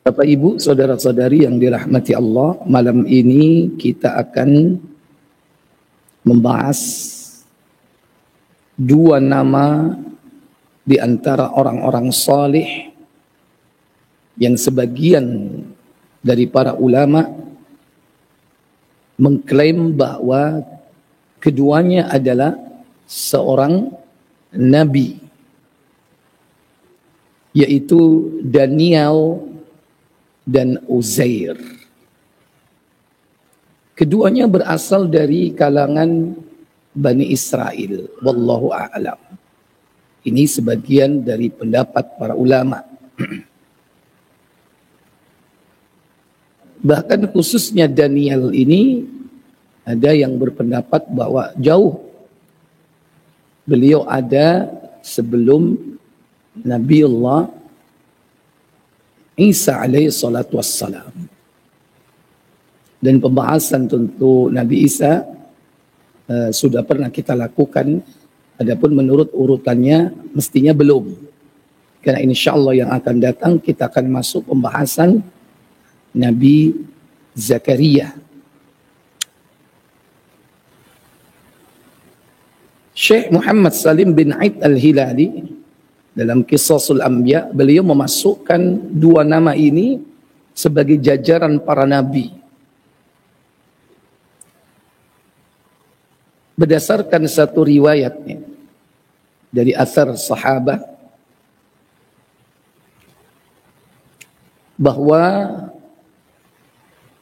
Bapak Ibu, saudara-saudari yang dirahmati Allah, malam ini kita akan membahas dua nama di antara orang-orang saleh yang sebagian dari para ulama mengklaim bahwa keduanya adalah seorang nabi, yaitu Daniel dan Uzair. Keduanya berasal dari kalangan Bani Israel. Wallahu a'lam. Ini sebagian dari pendapat para ulama. Bahkan khususnya Daniel ini ada yang berpendapat bahwa jauh beliau ada sebelum Nabiullah Isa alaihi salatu wassalam. Dan pembahasan tentu Nabi Isa sudah pernah kita lakukan. Adapun menurut urutannya mestinya belum. Karena insyaallah yang akan datang kita akan masuk pembahasan Nabi Zakaria. Syekh Muhammad Salim bin Aid Al-Hilali dalam Qisasul Anbiya, beliau memasukkan dua nama ini sebagai jajaran para nabi. Berdasarkan satu riwayatnya dari athar sahabat bahwa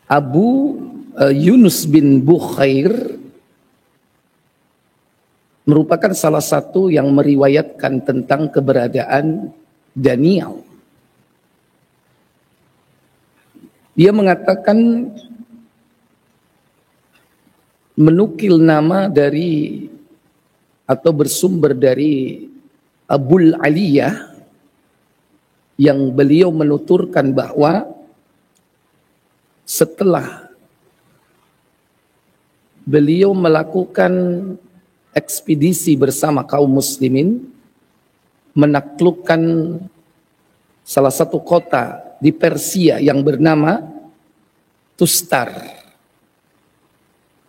Abu Yunus bin Bukhair merupakan salah satu yang meriwayatkan tentang keberadaan Daniel. Dia mengatakan menukil nama dari atau bersumber dari Abul Aliyah yang beliau menuturkan bahwa setelah beliau melakukan ekspedisi bersama kaum muslimin menaklukkan salah satu kota di Persia yang bernama Tustar.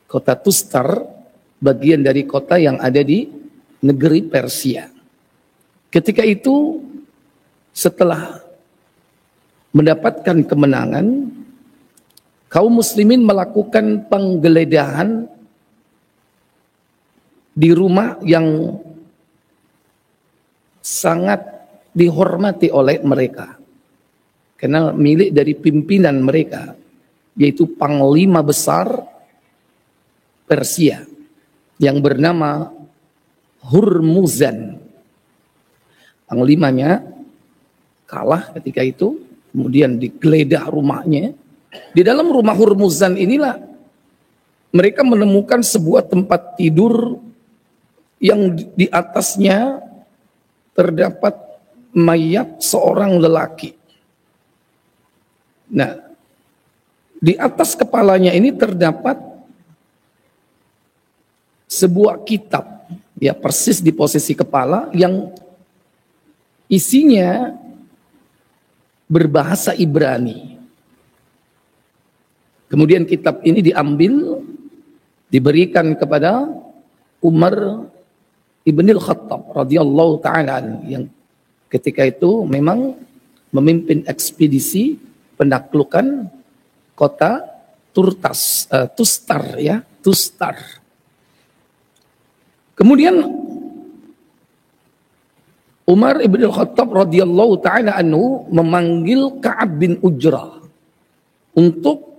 Kota Tustar bagian dari kota yang ada di negeri Persia. Ketika itu setelah mendapatkan kemenangan, kaum muslimin melakukan penggeledahan di rumah yang sangat dihormati oleh mereka. Karena milik dari pimpinan mereka, yaitu panglima besar Persia yang bernama Hurmuzan. Panglimanya kalah ketika itu, kemudian digeledah rumahnya. Di dalam rumah Hurmuzan inilah mereka menemukan sebuah tempat tidur yang di atasnya terdapat mayat seorang lelaki. Nah, di atas kepalanya ini terdapat sebuah kitab, ya persis di posisi kepala yang isinya berbahasa Ibrani. Kemudian kitab ini diambil, diberikan kepada Umar Ibnul Khattab radhiyallahu taala yang ketika itu memang memimpin ekspedisi penaklukan kota Tustar ya, Tustar. Kemudian Umar Ibnul Khattab radhiyallahu taala anhu memanggil Ka'ab bin Ujrah untuk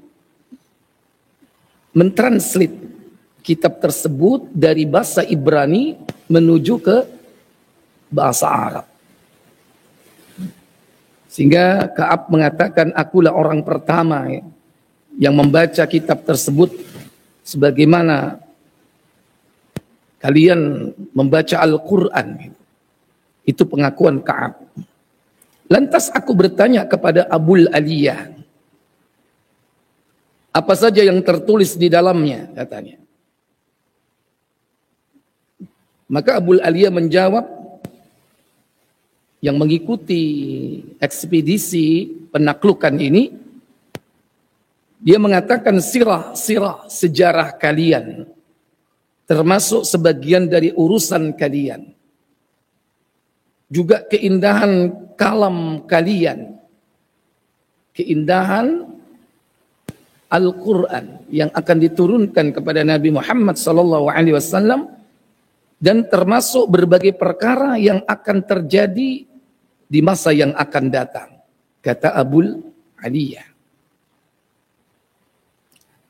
mentranslate kitab tersebut dari bahasa Ibrani menuju ke bahasa Arab. Sehingga Ka'ab mengatakan, akulah orang pertama yang membaca kitab tersebut sebagaimana kalian membaca Al-Quran. Itu pengakuan Ka'ab. Lantas aku bertanya kepada Abul Aliyah, apa saja yang tertulis di dalamnya, katanya. Maka Abul Aliyah menjawab, yang mengikuti ekspedisi penaklukan ini, dia mengatakan sirah sejarah kalian, termasuk sebagian dari urusan kalian. Juga keindahan kalam kalian, keindahan Al-Quran yang akan diturunkan kepada Nabi Muhammad SAW, dan termasuk berbagai perkara yang akan terjadi di masa yang akan datang, kata Abul Aliyah.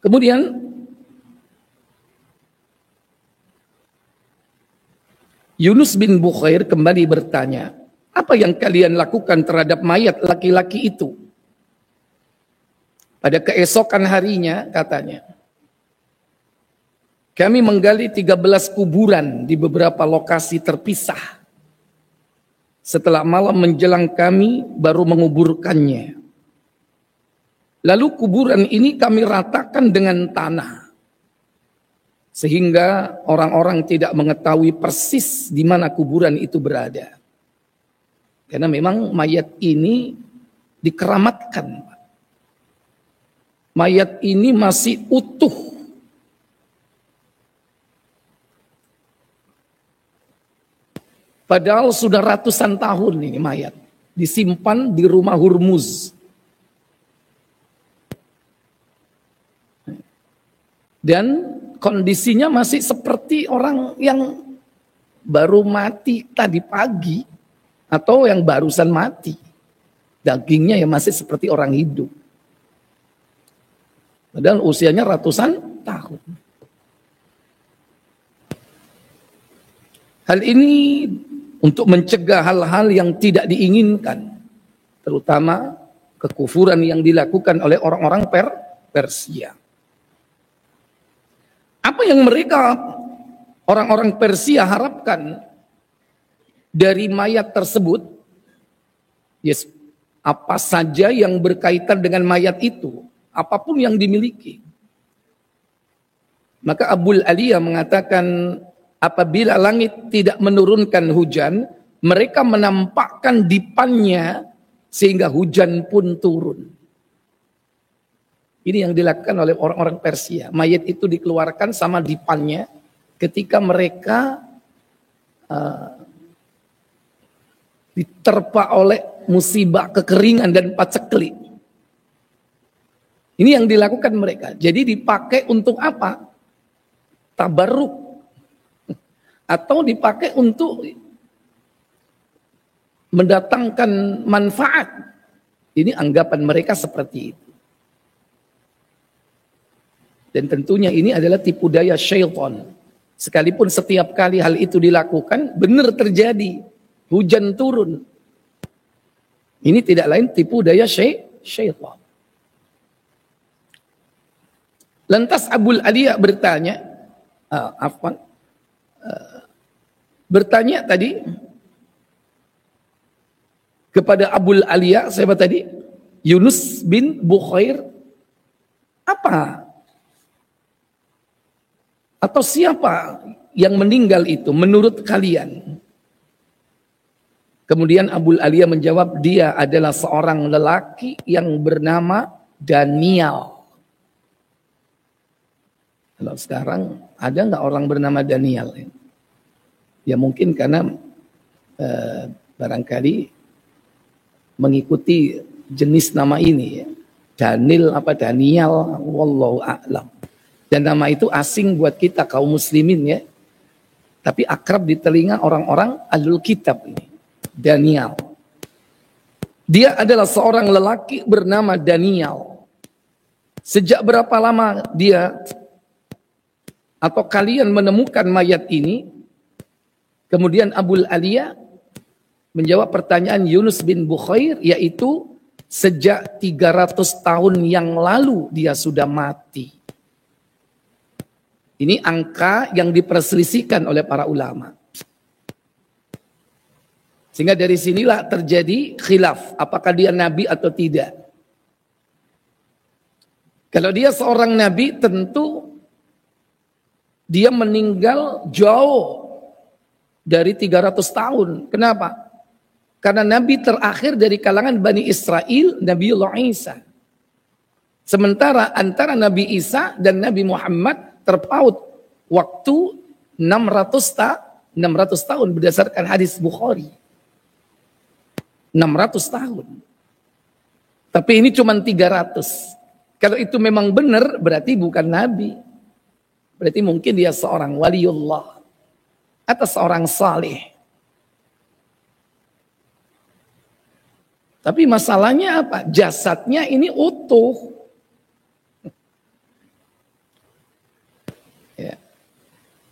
Kemudian Yunus bin Bukhair kembali bertanya, apa yang kalian lakukan terhadap mayat laki-laki itu? Pada keesokan harinya, katanya, kami menggali 13 kuburan di beberapa lokasi terpisah. Setelah malam menjelang kami baru menguburkannya. Lalu kuburan ini kami ratakan dengan tanah, sehingga orang-orang tidak mengetahui persis di mana kuburan itu berada. Karena memang mayat ini dikeramatkan. Mayat ini masih utuh. Padahal sudah ratusan tahun ini mayat. Disimpan di rumah Hurmuz. Dan kondisinya masih seperti orang yang baru mati tadi pagi. Atau yang barusan mati. Dagingnya ya masih seperti orang hidup. Padahal usianya ratusan tahun. Hal ini untuk mencegah hal-hal yang tidak diinginkan, terutama kekufuran yang dilakukan oleh orang-orang Persia. Apa yang mereka, orang-orang Persia, harapkan dari mayat tersebut? Yes, apa saja yang berkaitan dengan mayat itu, apapun yang dimiliki. Maka Abul Aliyah mengatakan, apabila langit tidak menurunkan hujan, mereka menampakkan dipannya sehingga hujan pun turun. Ini yang dilakukan oleh orang-orang Persia. Mayat itu dikeluarkan sama dipannya ketika mereka diterpa oleh musibah kekeringan dan paceklik. Ini yang dilakukan mereka. Jadi dipakai untuk apa? Tabarruk. Atau dipakai untuk mendatangkan manfaat. Ini anggapan mereka seperti itu. Dan tentunya ini adalah tipu daya syaitan. Sekalipun setiap kali hal itu dilakukan, benar terjadi. Hujan turun. Ini tidak lain tipu daya syaitan. Lantas Abul Aliyah bertanya, bertanya tadi kepada Abul Aliyah, siapa tadi? Yunus bin Bukhair, apa? Atau siapa yang meninggal itu menurut kalian? Kemudian Abul Aliyah menjawab, dia adalah seorang lelaki yang bernama Daniel. Kalau sekarang ada nggak orang bernama Daniel? Ya mungkin karena barangkali mengikuti jenis nama ini ya. Daniel wallahu a'lam. Dan nama itu asing buat kita kaum muslimin ya. Tapi akrab di telinga orang-orang ahlul kitab ini. Daniel. Dia adalah seorang lelaki bernama Daniel. Sejak berapa lama dia atau kalian menemukan mayat ini? Kemudian Abul Aliyah menjawab pertanyaan Yunus bin Bukhair, yaitu sejak 300 tahun yang lalu dia sudah mati. Ini angka yang diperselisihkan oleh para ulama. Sehingga dari sinilah terjadi khilaf, apakah dia nabi atau tidak. Kalau dia seorang nabi, tentu dia meninggal jauh dari 300 tahun. Kenapa? Karena nabi terakhir dari kalangan Bani Israel, Nabiullah Isa. Sementara antara Nabi Isa dan Nabi Muhammad terpaut waktu 600 tahun berdasarkan hadis Bukhari. 600 tahun. Tapi ini cuma 300. Kalau itu memang benar, berarti bukan nabi. Berarti mungkin dia seorang waliullah atau seorang saleh. Tapi masalahnya apa? Jasadnya ini utuh. Ya.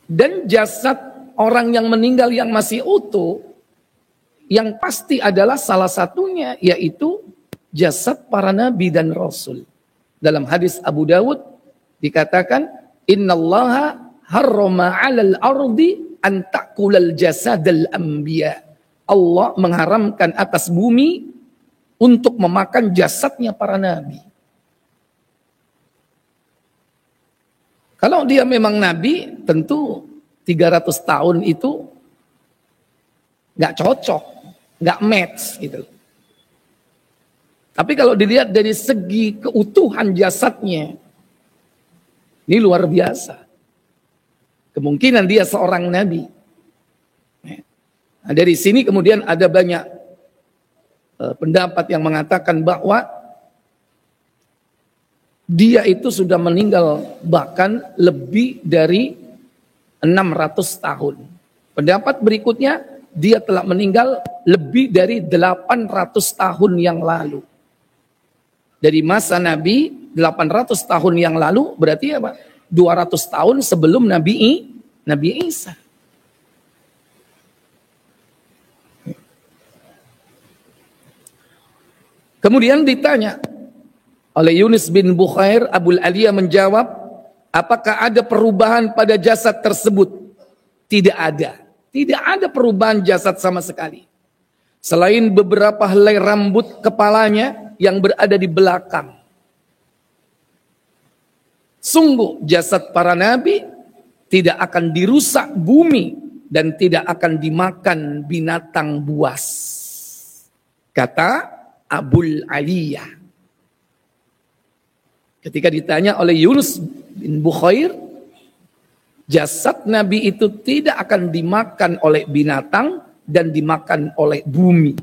Dan jasad orang yang meninggal yang masih utuh, yang pasti adalah salah satunya, yaitu jasad para nabi dan rasul. Dalam hadis Abu Dawud dikatakan, Innallaha harrama 'alal ardi an ta'kulal jasadal anbiya. Allah mengharamkan atas bumi untuk memakan jasadnya para nabi. Kalau dia memang nabi, tentu 300 tahun itu nggak cocok, nggak match gitu. Tapi kalau dilihat dari segi keutuhan jasadnya, ini luar biasa. Kemungkinan dia seorang nabi. Nah, dari sini kemudian ada banyak pendapat yang mengatakan bahwa dia itu sudah meninggal bahkan lebih dari 600 tahun. Pendapat berikutnya, dia telah meninggal lebih dari 800 tahun yang lalu. Dari masa Nabi 800 tahun yang lalu berarti apa? 200 tahun sebelum Nabi Isa. Kemudian ditanya oleh Yunus bin Bukhair, Abul Aliyah menjawab, apakah ada perubahan pada jasad tersebut? Tidak ada. Tidak ada perubahan jasad sama sekali. Selain beberapa helai rambut kepalanya yang berada di belakang. Sungguh jasad para nabi tidak akan dirusak bumi dan tidak akan dimakan binatang buas. Kata Abul Aliyah. Ketika ditanya oleh Yunus bin Bukhair, jasad Nabi itu tidak akan dimakan oleh binatang dan dimakan oleh bumi.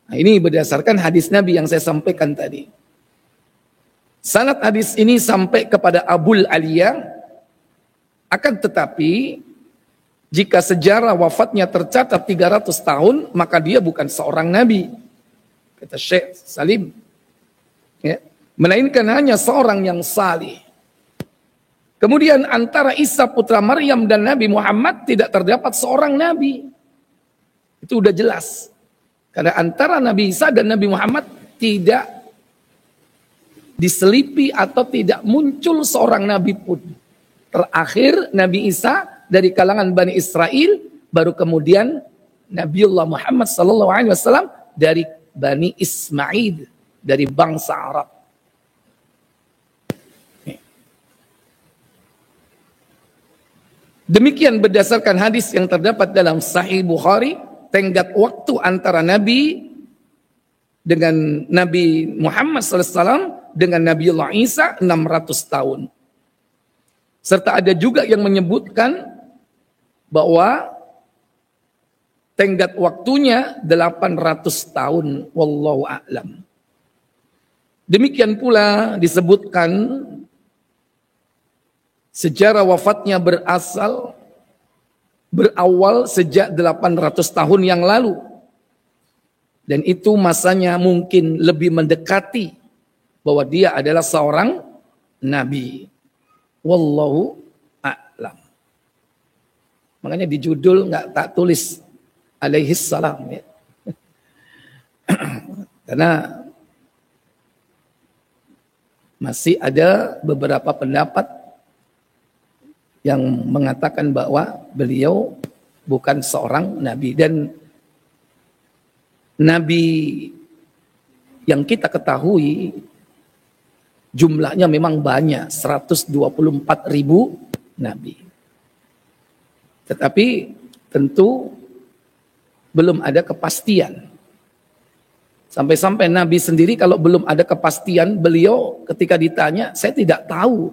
Nah, ini berdasarkan hadis Nabi yang saya sampaikan tadi. Sanad hadis ini sampai kepada Abul Aliyah, akan tetapi jika sejarah wafatnya tercatat 300 tahun, maka dia bukan seorang nabi. Kata Syekh Salim. Ya. Melainkan hanya seorang yang salih. Kemudian antara Isa putra Maryam dan Nabi Muhammad tidak terdapat seorang nabi. Itu udah jelas. Karena antara Nabi Isa dan Nabi Muhammad tidak diselipi atau tidak muncul seorang nabi pun. Terakhir Nabi Isa dari kalangan Bani Israel, baru kemudian Nabiullah Muhammad SAW dari Bani Ismail, dari bangsa Arab. Demikian berdasarkan hadis yang terdapat dalam Sahih Bukhari, tenggat waktu antara Nabi dengan Nabi Muhammad SAW dengan Nabiullah Isa 600 tahun. Serta ada juga yang menyebutkan bahwa tenggat waktunya 800 tahun, wallahu a'lam. Demikian pula disebutkan sejarah wafatnya berawal sejak 800 tahun yang lalu. Dan itu masanya mungkin lebih mendekati bahwa dia adalah seorang nabi. Wallahu a'lam. Makanya di judul tak tulis alaihis salam ya. Karena masih ada beberapa pendapat yang mengatakan bahwa beliau bukan seorang nabi. Dan nabi yang kita ketahui jumlahnya memang banyak, 124.000 nabi. Tetapi tentu belum ada kepastian. Sampai-sampai Nabi sendiri kalau belum ada kepastian, beliau ketika ditanya, saya tidak tahu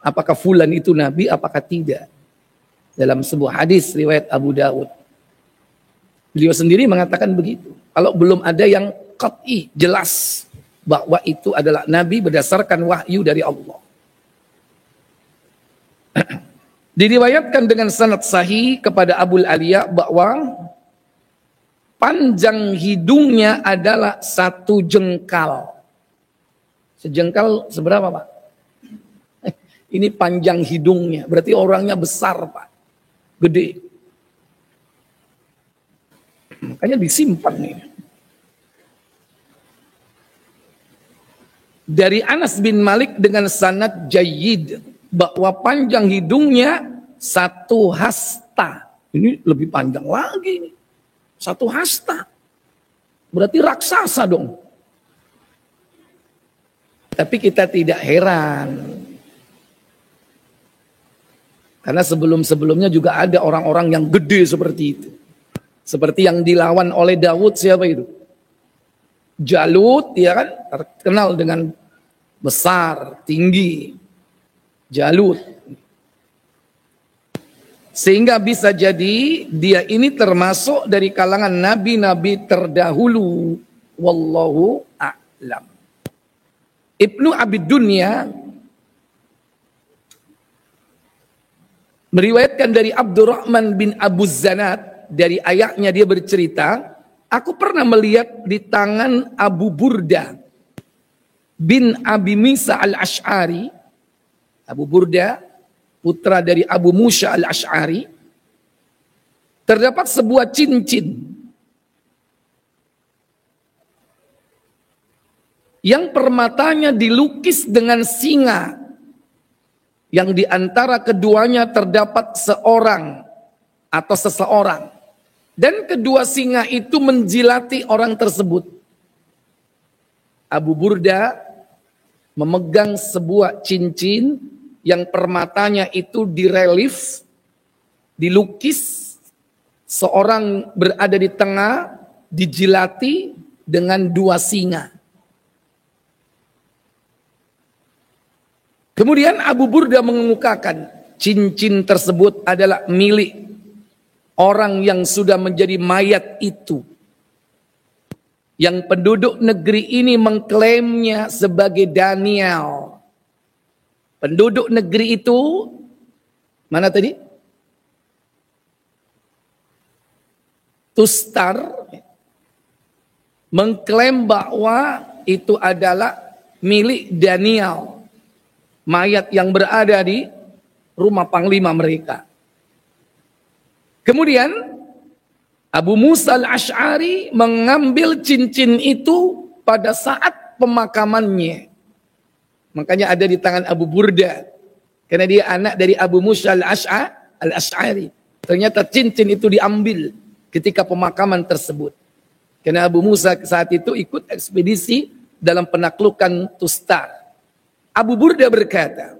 apakah fulan itu Nabi, apakah tidak. Dalam sebuah hadis riwayat Abu Dawud, beliau sendiri mengatakan begitu. Kalau belum ada yang qat'i, jelas bahwa itu adalah Nabi berdasarkan wahyu dari Allah. Diriwayatkan dengan sanad sahih kepada Abul Aliya bahwa panjang hidungnya adalah 1 jengkal. Sejengkal seberapa, Pak? Ini panjang hidungnya, berarti orangnya besar, Pak. Gede. Makanya disimpan nih. Dari Anas bin Malik dengan sanad jayyid bahwa panjang hidungnya 1 hasta. Ini lebih panjang lagi. 1 hasta. Berarti raksasa dong. Tapi kita tidak heran. Karena sebelum-sebelumnya juga ada orang-orang yang gede seperti itu. Seperti yang dilawan oleh Daud, siapa itu? Jalut, ya kan? Terkenal dengan besar, tinggi. Jalut. Sehingga bisa jadi dia ini termasuk dari kalangan nabi-nabi terdahulu. Wallahu a'lam. Ibnu Abid Dunya meriwayatkan dari Abdurrahman bin Abu Zanad, dari ayahnya dia bercerita, aku pernah melihat di tangan Abu Burda bin Abi Misa al-Ash'ari. Abu Burda, putra dari Abu Musa al-Ash'ari, terdapat sebuah cincin yang permatanya dilukis dengan singa, yang di antara keduanya terdapat seorang atau seseorang, dan kedua singa itu menjilati orang tersebut. Abu Burda memegang sebuah cincin yang permatanya itu direlief, dilukis, seorang berada di tengah, dijilati dengan 2 singa. Kemudian Abu Burda mengemukakan cincin tersebut adalah milik orang yang sudah menjadi mayat itu, yang penduduk negeri ini mengklaimnya sebagai Daniel. Penduduk negeri itu, mana tadi? Tustar, mengklaim bahwa itu adalah milik Daniel, mayat yang berada di rumah panglima mereka. Kemudian Abu Musa al-Ash'ari mengambil cincin itu pada saat pemakamannya. Makanya ada di tangan Abu Burda. Karena dia anak dari Abu Musa al-Ash'ari. Ternyata cincin itu diambil ketika pemakaman tersebut. Karena Abu Musa saat itu ikut ekspedisi dalam penaklukan Tustar. Abu Burda berkata,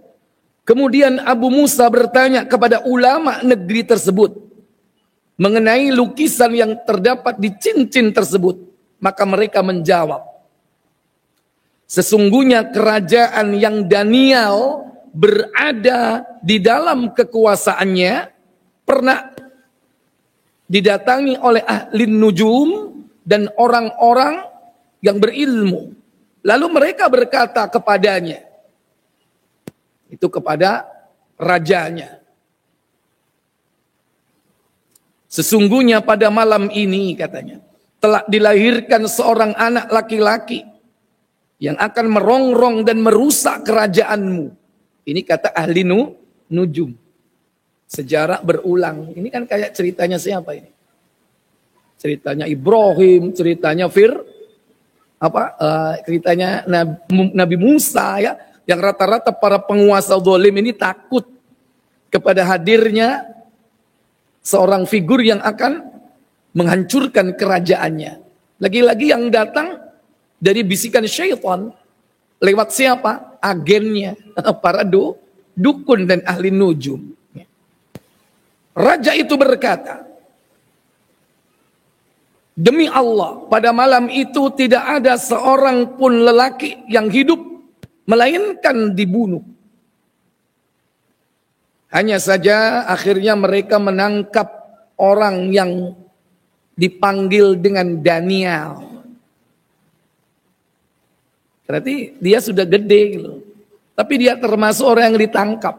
kemudian Abu Musa bertanya kepada ulama negeri tersebut mengenai lukisan yang terdapat di cincin tersebut. Maka mereka menjawab, sesungguhnya kerajaan yang Daniel berada di dalam kekuasaannya pernah didatangi oleh ahli nujum dan orang-orang yang berilmu. Lalu mereka berkata kepadanya, itu kepada rajanya, sesungguhnya pada malam ini katanya telah dilahirkan seorang anak laki-laki yang akan merongrong dan merusak kerajaanmu. Ini kata ahli nujum. Sejarah berulang. Ini kan kayak ceritanya siapa ini? Ceritanya Ibrahim, ceritanya ceritanya Nabi Musa ya, yang rata-rata para penguasa zalim ini takut kepada hadirnya seorang figur yang akan menghancurkan kerajaannya. Lagi-lagi yang datang dari bisikan syaitan. Lewat siapa? Agennya. Para dukun dan ahli nujum. Raja itu berkata, Demi Allah, pada malam itu tidak ada seorang pun lelaki yang hidup, melainkan dibunuh. Hanya saja akhirnya mereka menangkap orang yang dipanggil dengan Daniel. Berarti dia sudah gede gitu. Tapi dia termasuk orang yang ditangkap.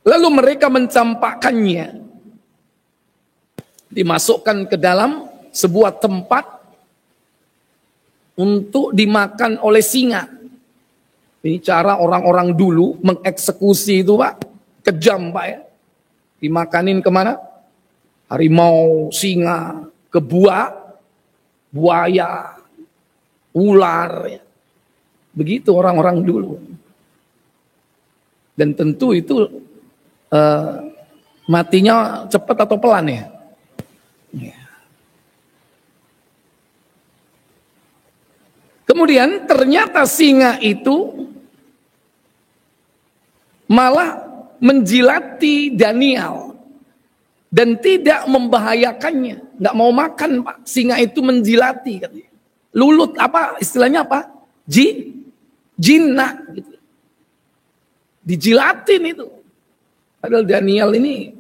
Lalu mereka mencampakkannya. Dimasukkan ke dalam sebuah tempat untuk dimakan oleh singa. Ini cara orang-orang dulu mengeksekusi itu, Pak. Kejam, Pak, ya. Dimakanin kemana? Harimau, singa, buaya, ular. Ya. Begitu orang-orang dulu. Dan tentu itu matinya cepat atau pelan ya? Ya. Kemudian ternyata singa itu malah menjilati Daniel dan tidak membahayakannya, nggak mau makan, Pak. Singa itu menjilati, katanya. Lulut apa istilahnya apa? Jinak gitu. Dijilatin itu. Padahal Daniel ini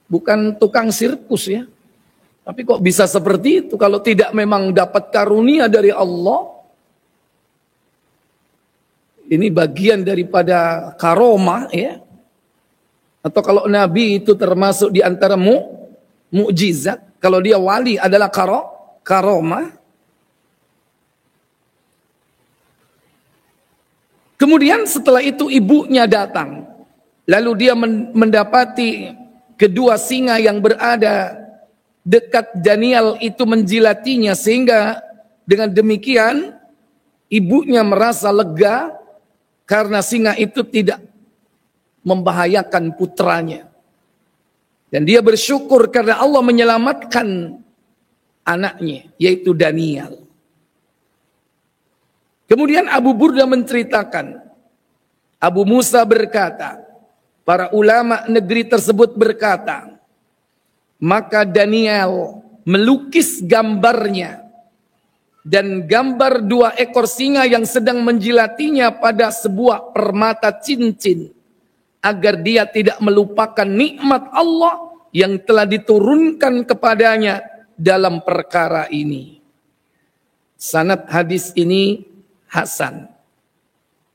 bukan tukang sirkus ya. Tapi kok bisa seperti itu kalau tidak memang dapat karunia dari Allah? Ini bagian daripada karomah ya. Atau kalau Nabi itu termasuk di antara mukjizat, kalau dia wali adalah karomah. Kemudian setelah itu ibunya datang. Lalu dia mendapati kedua singa yang berada dekat Daniel itu menjilatinya, sehingga dengan demikian ibunya merasa lega karena singa itu tidak membahayakan putranya. Dan dia bersyukur karena Allah menyelamatkan anaknya, yaitu Daniel. Kemudian Abu Burda menceritakan, Abu Musa berkata, para ulama negeri tersebut berkata, maka Daniel melukis gambarnya dan gambar dua ekor singa yang sedang menjilatinya pada sebuah permata cincin, agar dia tidak melupakan nikmat Allah yang telah diturunkan kepadanya dalam perkara ini. Sanad hadis ini hasan,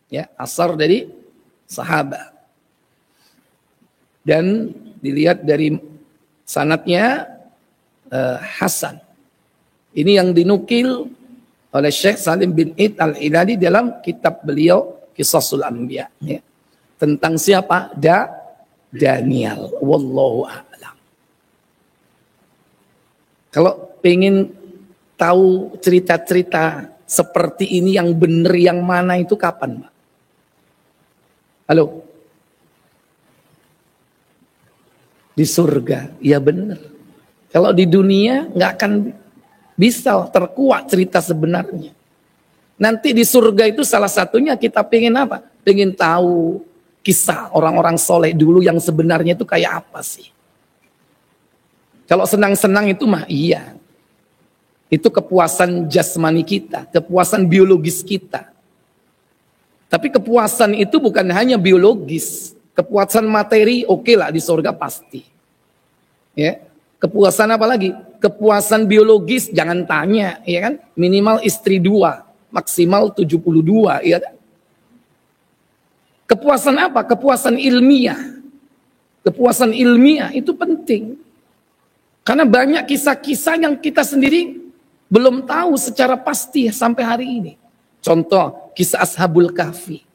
ya, asar dari sahabat. Dan dilihat dari sanadnya hasan. Ini yang dinukil oleh Syekh Salim bin Id al-Hilali dalam kitab beliau Qisasul Anbiya, ya. Tentang siapa? Daniel. Wallahu a'lam. Kalau pengen tahu cerita-cerita seperti ini yang benar yang mana itu kapan, Pak? Halo? Di surga, ya benar. Kalau di dunia nggak akan bisa terkuak cerita sebenarnya. Nanti di surga itu salah satunya kita pengen apa? Pengen tahu kisah orang-orang soleh dulu yang sebenarnya itu kayak apa sih? Kalau senang-senang itu mah iya. Itu kepuasan jasmani kita, kepuasan biologis kita. Tapi kepuasan itu bukan hanya biologis. Kepuasan materi oke lah di surga pasti. Ya. Kepuasan apa lagi? Kepuasan biologis jangan tanya, ya kan? Minimal istri 2, maksimal 72, ya kan? Kepuasan apa? Kepuasan ilmiah. Kepuasan ilmiah itu penting. Karena banyak kisah-kisah yang kita sendiri belum tahu secara pasti sampai hari ini. Contoh, kisah Ashabul Kahfi.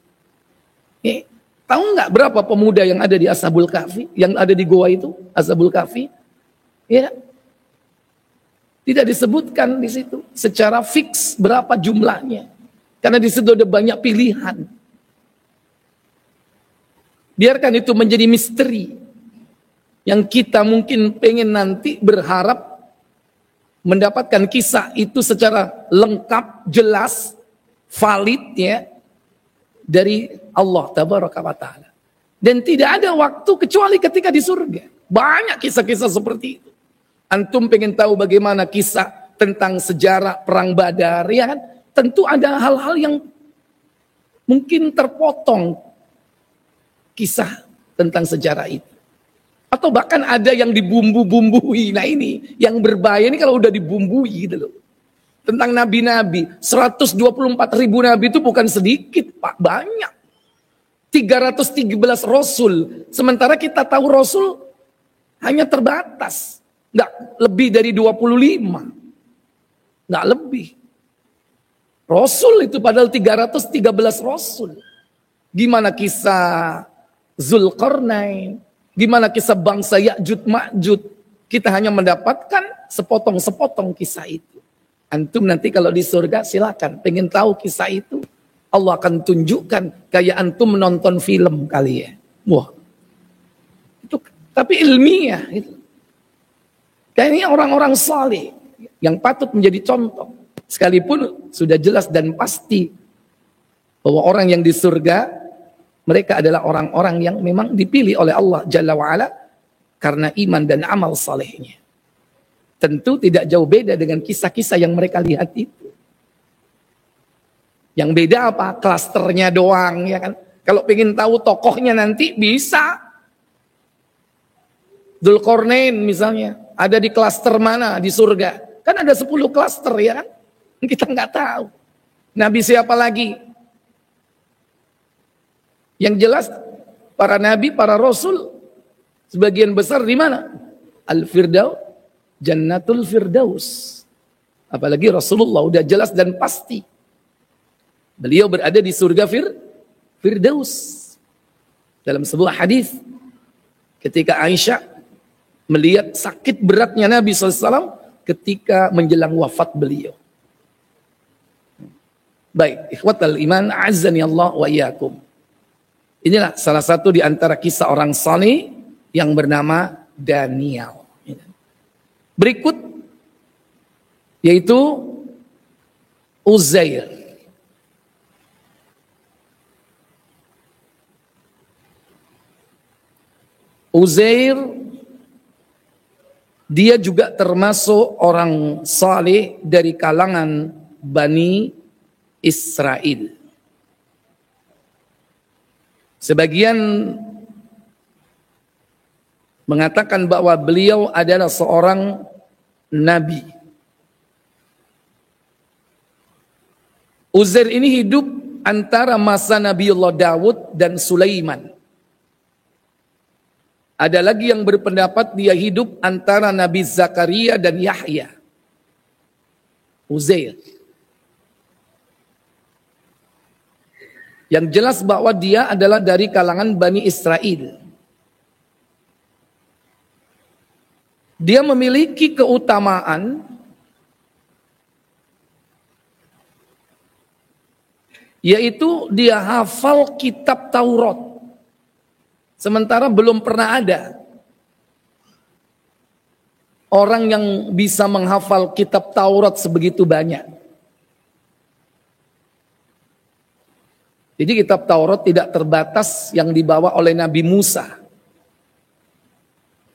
Tahu nggak berapa pemuda yang ada di Ashabul Kahfi? Yang ada di goa itu, Ashabul Kahfi? Ya, tidak disebutkan di situ secara fix berapa jumlahnya. Karena di situ ada banyak pilihan. Biarkan itu menjadi misteri yang kita mungkin pengen nanti berharap mendapatkan kisah itu secara lengkap, jelas, valid ya dari Allah Tabaraka wa Ta'ala. Dan tidak ada waktu kecuali ketika di surga. Banyak kisah-kisah seperti itu. Antum pengen tahu bagaimana kisah tentang sejarah perang Badar, ya kan? Tentu ada hal-hal yang mungkin terpotong kisah tentang sejarah itu. Atau bahkan ada yang dibumbu-bumbui. Nah ini yang berbahaya ini kalau udah dibumbui gitu loh. Tentang nabi-nabi, 124 ribu nabi itu bukan sedikit Pak, banyak. 313 rasul. Sementara kita tahu rasul hanya terbatas. Nggak lebih dari 25. Nggak lebih. Rasul itu padahal 313 rasul. Gimana kisah Zulkarnain? Gimana kisah bangsa Ya'jud Ma'jud? Kita hanya mendapatkan sepotong-sepotong kisah itu. Antum nanti kalau di surga silakan. Pengen tahu kisah itu? Allah akan tunjukkan kayak antum menonton film kali ya. Wah. Itu tapi ilmiah itu. Kayaknya orang-orang saleh yang patut menjadi contoh. Sekalipun sudah jelas dan pasti bahwa orang yang di surga mereka adalah orang-orang yang memang dipilih oleh Allah Jalla wa'ala karena iman dan amal salehnya. Tentu tidak jauh beda dengan kisah-kisah yang mereka lihat itu. Yang beda apa? Klasternya doang, ya kan? Kalau pengen tahu tokohnya nanti bisa. Dzulqarnain misalnya, ada di klaster mana di surga? Kan ada 10 klaster, ya kan? Kita nggak tahu. Nabi siapa lagi? Yang jelas para nabi, para rasul sebagian besar di mana? Al-Firdaus, Jannatul Firdaus. Apalagi Rasulullah udah jelas dan pasti. Beliau berada di surga Firdaus. Dalam sebuah hadis ketika Aisyah melihat sakit beratnya Nabi SAW ketika menjelang wafat beliau. Baik, ikhwatal iman, azzani Allah wa iyyakum. Inilah salah satu di antara kisah orang saleh yang bernama Daniel. Berikut yaitu Uzair. Uzair dia juga termasuk orang saleh dari kalangan Bani Israel. Sebagian mengatakan bahwa beliau adalah seorang nabi. Uzair ini hidup antara masa Nabiullah Daud dan Sulaiman. Ada lagi yang berpendapat dia hidup antara Nabi Zakaria dan Yahya. Uzair. Yang jelas bahwa dia adalah dari kalangan Bani Israel. Dia memiliki keutamaan yaitu dia hafal kitab Taurat. Sementara belum pernah ada orang yang bisa menghafal kitab Taurat sebegitu banyak. Jadi kitab Taurat tidak terbatas yang dibawa oleh Nabi Musa.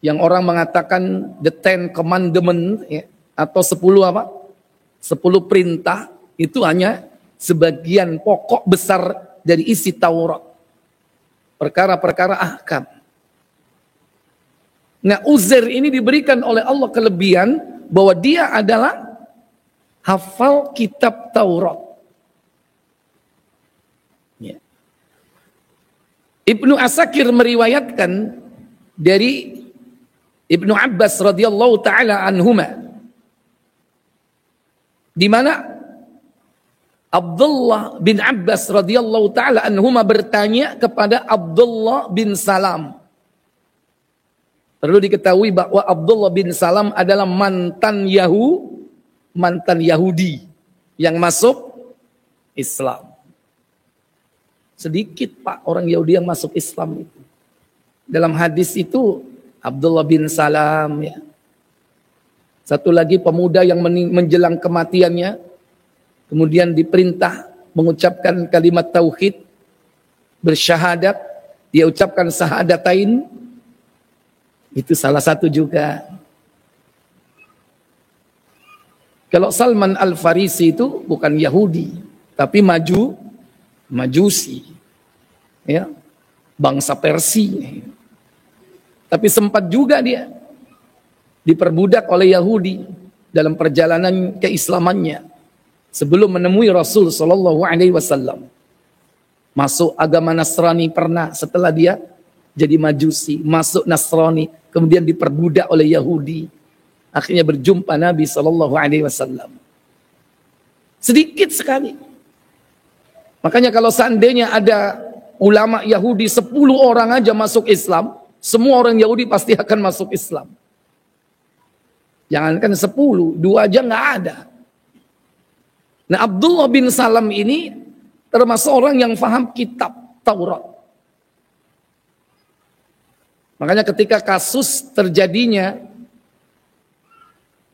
Yang orang mengatakan the 10 commandment ya, atau 10 apa? 10 perintah itu hanya sebagian pokok besar dari isi Taurat. Perkara-perkara ahkam. Nah, Uzair ini diberikan oleh Allah kelebihan bahwa dia adalah hafal kitab Taurat. Ya. Ibnu Asakir meriwayatkan dari Ibnu Abbas radhiyallahu taala anhuma, di mana Abdullah bin Abbas radhiyallahu taala anhuma bertanya kepada Abdullah bin Salam. Perlu diketahui bahwa Abdullah bin Salam adalah mantan Yahudi yang masuk Islam. Sedikit Pak orang Yahudi yang masuk Islam itu. Dalam hadis itu Abdullah bin Salam ya. Satu lagi pemuda yang menjelang kematiannya kemudian diperintah mengucapkan kalimat tauhid, bersyahadat, dia ucapkan syahadatain. Itu salah satu juga. Kalau Salman Al-Farisi itu bukan Yahudi, tapi Majusi. Ya, bangsa Persia. Tapi sempat juga dia diperbudak oleh Yahudi dalam perjalanan keislamannya sebelum menemui Rasul sallallahu alaihi wasallam. Masuk agama Nasrani pernah, setelah dia jadi Majusi, masuk Nasrani, kemudian diperbudak oleh Yahudi. Akhirnya berjumpa Nabi sallallahu alaihi wasallam. Sedikit sekali. Makanya kalau seandainya ada ulama Yahudi 10 orang aja masuk Islam, semua orang Yahudi pasti akan masuk Islam. Jangankan 10, 2 aja nggak ada. Nah, Abdullah bin Salam ini termasuk orang yang faham kitab Taurat. Makanya ketika kasus terjadinya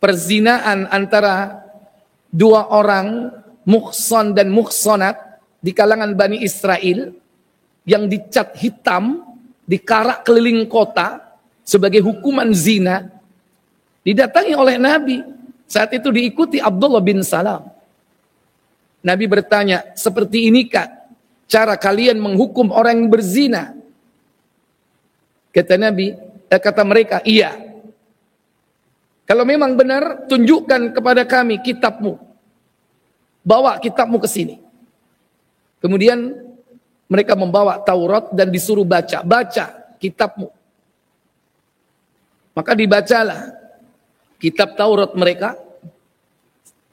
perzinaan antara 2 orang muhson dan muhsonat di kalangan Bani Israel yang dicat hitam, dikarak keliling kota sebagai hukuman zina, didatangi oleh Nabi. Saat itu diikuti Abdullah bin Salam. Nabi bertanya, seperti inikah cara kalian menghukum orang yang berzina? Kata mereka, iya. Kalau memang benar, tunjukkan kepada kami kitabmu. Bawa kitabmu ke sini. Kemudian mereka membawa Taurat dan disuruh baca. Baca kitabmu. Maka dibacalah kitab Taurat mereka.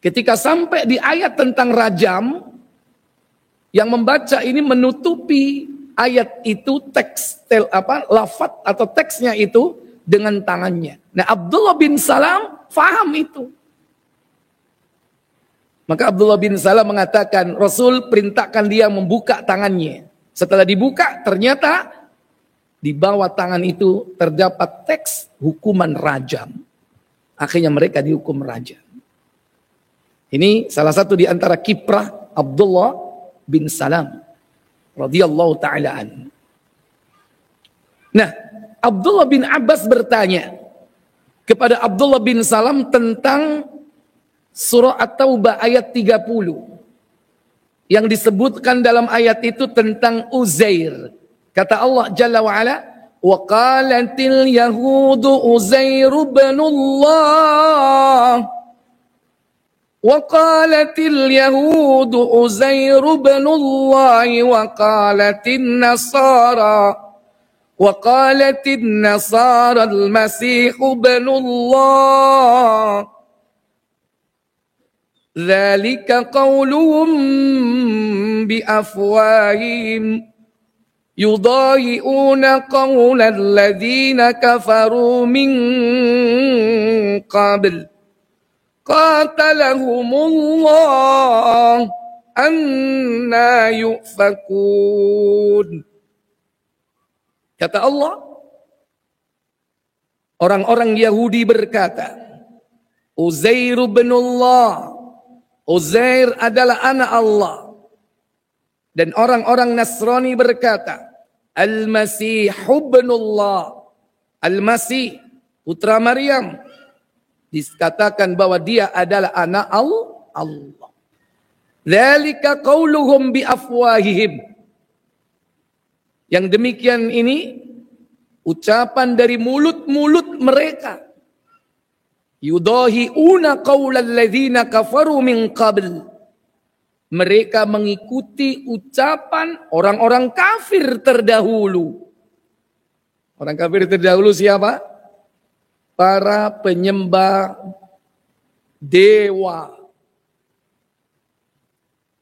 Ketika sampai di ayat tentang rajam, yang membaca ini menutupi ayat itu, lafaz atau teksnya itu dengan tangannya. Nah, Abdullah bin Salam faham itu. Maka Abdullah bin Salam mengatakan, Rasul perintahkan dia membuka tangannya. Setelah dibuka, ternyata di bawah tangan itu terdapat teks hukuman rajam. Akhirnya mereka dihukum rajam. Ini salah satu di antara kiprah Abdullah bin Salam radhiyallahu taala an. Nah, Abdullah bin Abbas bertanya kepada Abdullah bin Salam tentang surah At-Taubah ayat 30. Yang disebutkan dalam ayat itu tentang Uzair. Kata Allah Jalla wa Ala, wa qalatil yahudu Uzair ibnullah. Wa qalatil yahudu Uzair ibnullah wa qalatin nasara وقالت النصارى المسيح ابن الله ذلك قولهم بأفواههم يضاهئون قول الذين كفروا من قبل قاتلهم الله أنى يؤفكون. Kata Allah, orang-orang Yahudi berkata, Uzair ibnullah, Uzair adalah anak Allah. Dan orang-orang Nasrani berkata, Al-Masih ibnullah, Al-Masih, putra Maryam, dikatakan bahwa dia adalah anak Allah. Dzalika qauluhum bi afwahihim. Yang demikian ini ucapan dari mulut-mulut mereka. Yudahi'una qaulal ladzina kafaru min qabl. Mereka mengikuti ucapan orang-orang kafir terdahulu. Orang kafir terdahulu siapa? Para penyembah dewa.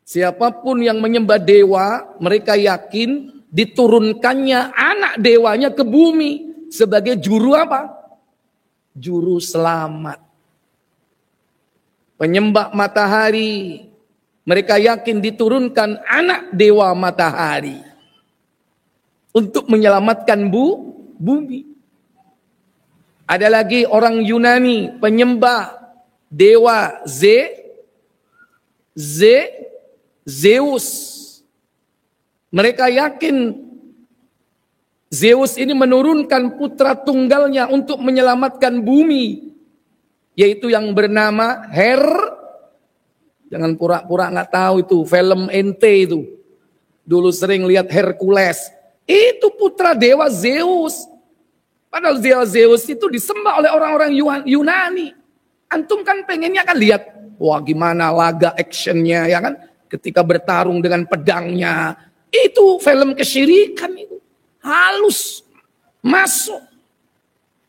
Siapapun yang menyembah dewa, mereka yakin diturunkannya anak dewanya ke bumi sebagai juru apa? Juru selamat. Penyembah matahari, mereka yakin diturunkan anak dewa matahari untuk menyelamatkan bumi. Ada lagi orang Yunani, penyembah dewa Zeus. Mereka yakin Zeus ini menurunkan putra tunggalnya untuk menyelamatkan bumi, yaitu yang bernama Jangan pura-pura nggak tahu itu film ente itu. Dulu sering lihat Hercules. Itu putra dewa Zeus. Padahal dewa Zeus itu disembah oleh orang-orang Yunani. Antum kan pengennya kan lihat, wah gimana laga actionnya ya kan. Ketika bertarung dengan pedangnya. Itu film kesyirikan itu. Halus. Masuk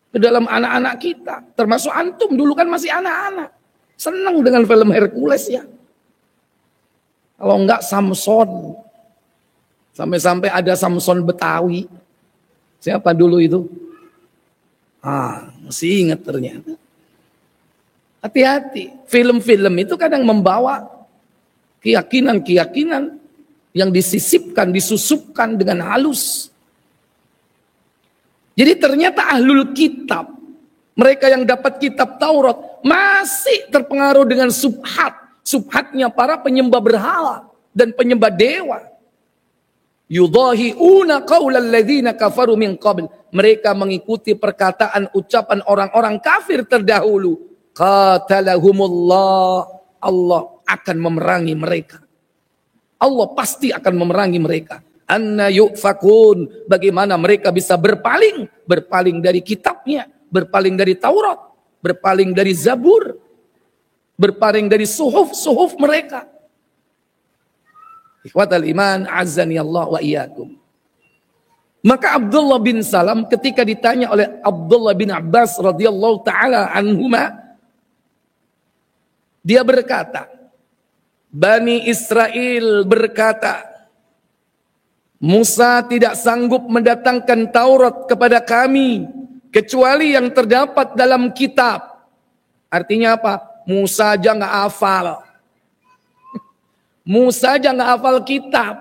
ke dalam anak-anak kita. Termasuk antum dulu kan masih anak-anak. Senang dengan film Hercules ya. Kalau enggak Samson. Sampai-sampai ada Samson Betawi. Siapa dulu itu? Masih ingat ternyata. Hati-hati. Film-film itu kadang membawa keyakinan-keyakinan yang disisipkan, disusupkan dengan halus. Jadi ternyata ahlul kitab, mereka yang dapat kitab Taurat, masih terpengaruh dengan subhatnya para penyembah berhala dan penyembah dewa. Yudahi'una qaulal ladzina kafaru min qabl. Mereka mengikuti perkataan ucapan orang-orang kafir terdahulu. Qatalahumullah. Allah akan memerangi mereka. Allah pasti akan memerangi mereka. Anna yufakun. Bagaimana mereka bisa berpaling? Berpaling dari kitabnya. Berpaling dari Taurat. Berpaling dari Zabur. Berpaling dari suhuf mereka. Ikhwatal iman, azani Allah wa iyyakum. Maka Abdullah bin Salam ketika ditanya oleh Abdullah bin Abbas radhiyallahu taala anhuma, dia berkata, Bani Israel berkata, Musa tidak sanggup mendatangkan Taurat kepada kami kecuali yang terdapat dalam kitab. Artinya apa? Musa aja nggak hafal. Musa aja nggak hafal kitab.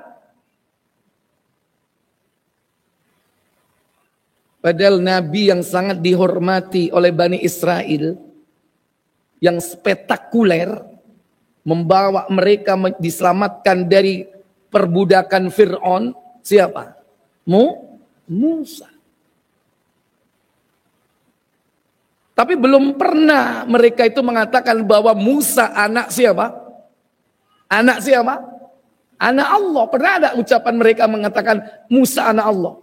Padahal Nabi yang sangat dihormati oleh Bani Israel, yang spektakuler, membawa mereka diselamatkan dari perbudakan Fir'aun, siapa? Musa. Tapi belum pernah mereka itu mengatakan bahwa Musa anak siapa? Anak siapa? Anak Allah. Pernah ada ucapan mereka mengatakan Musa anak Allah?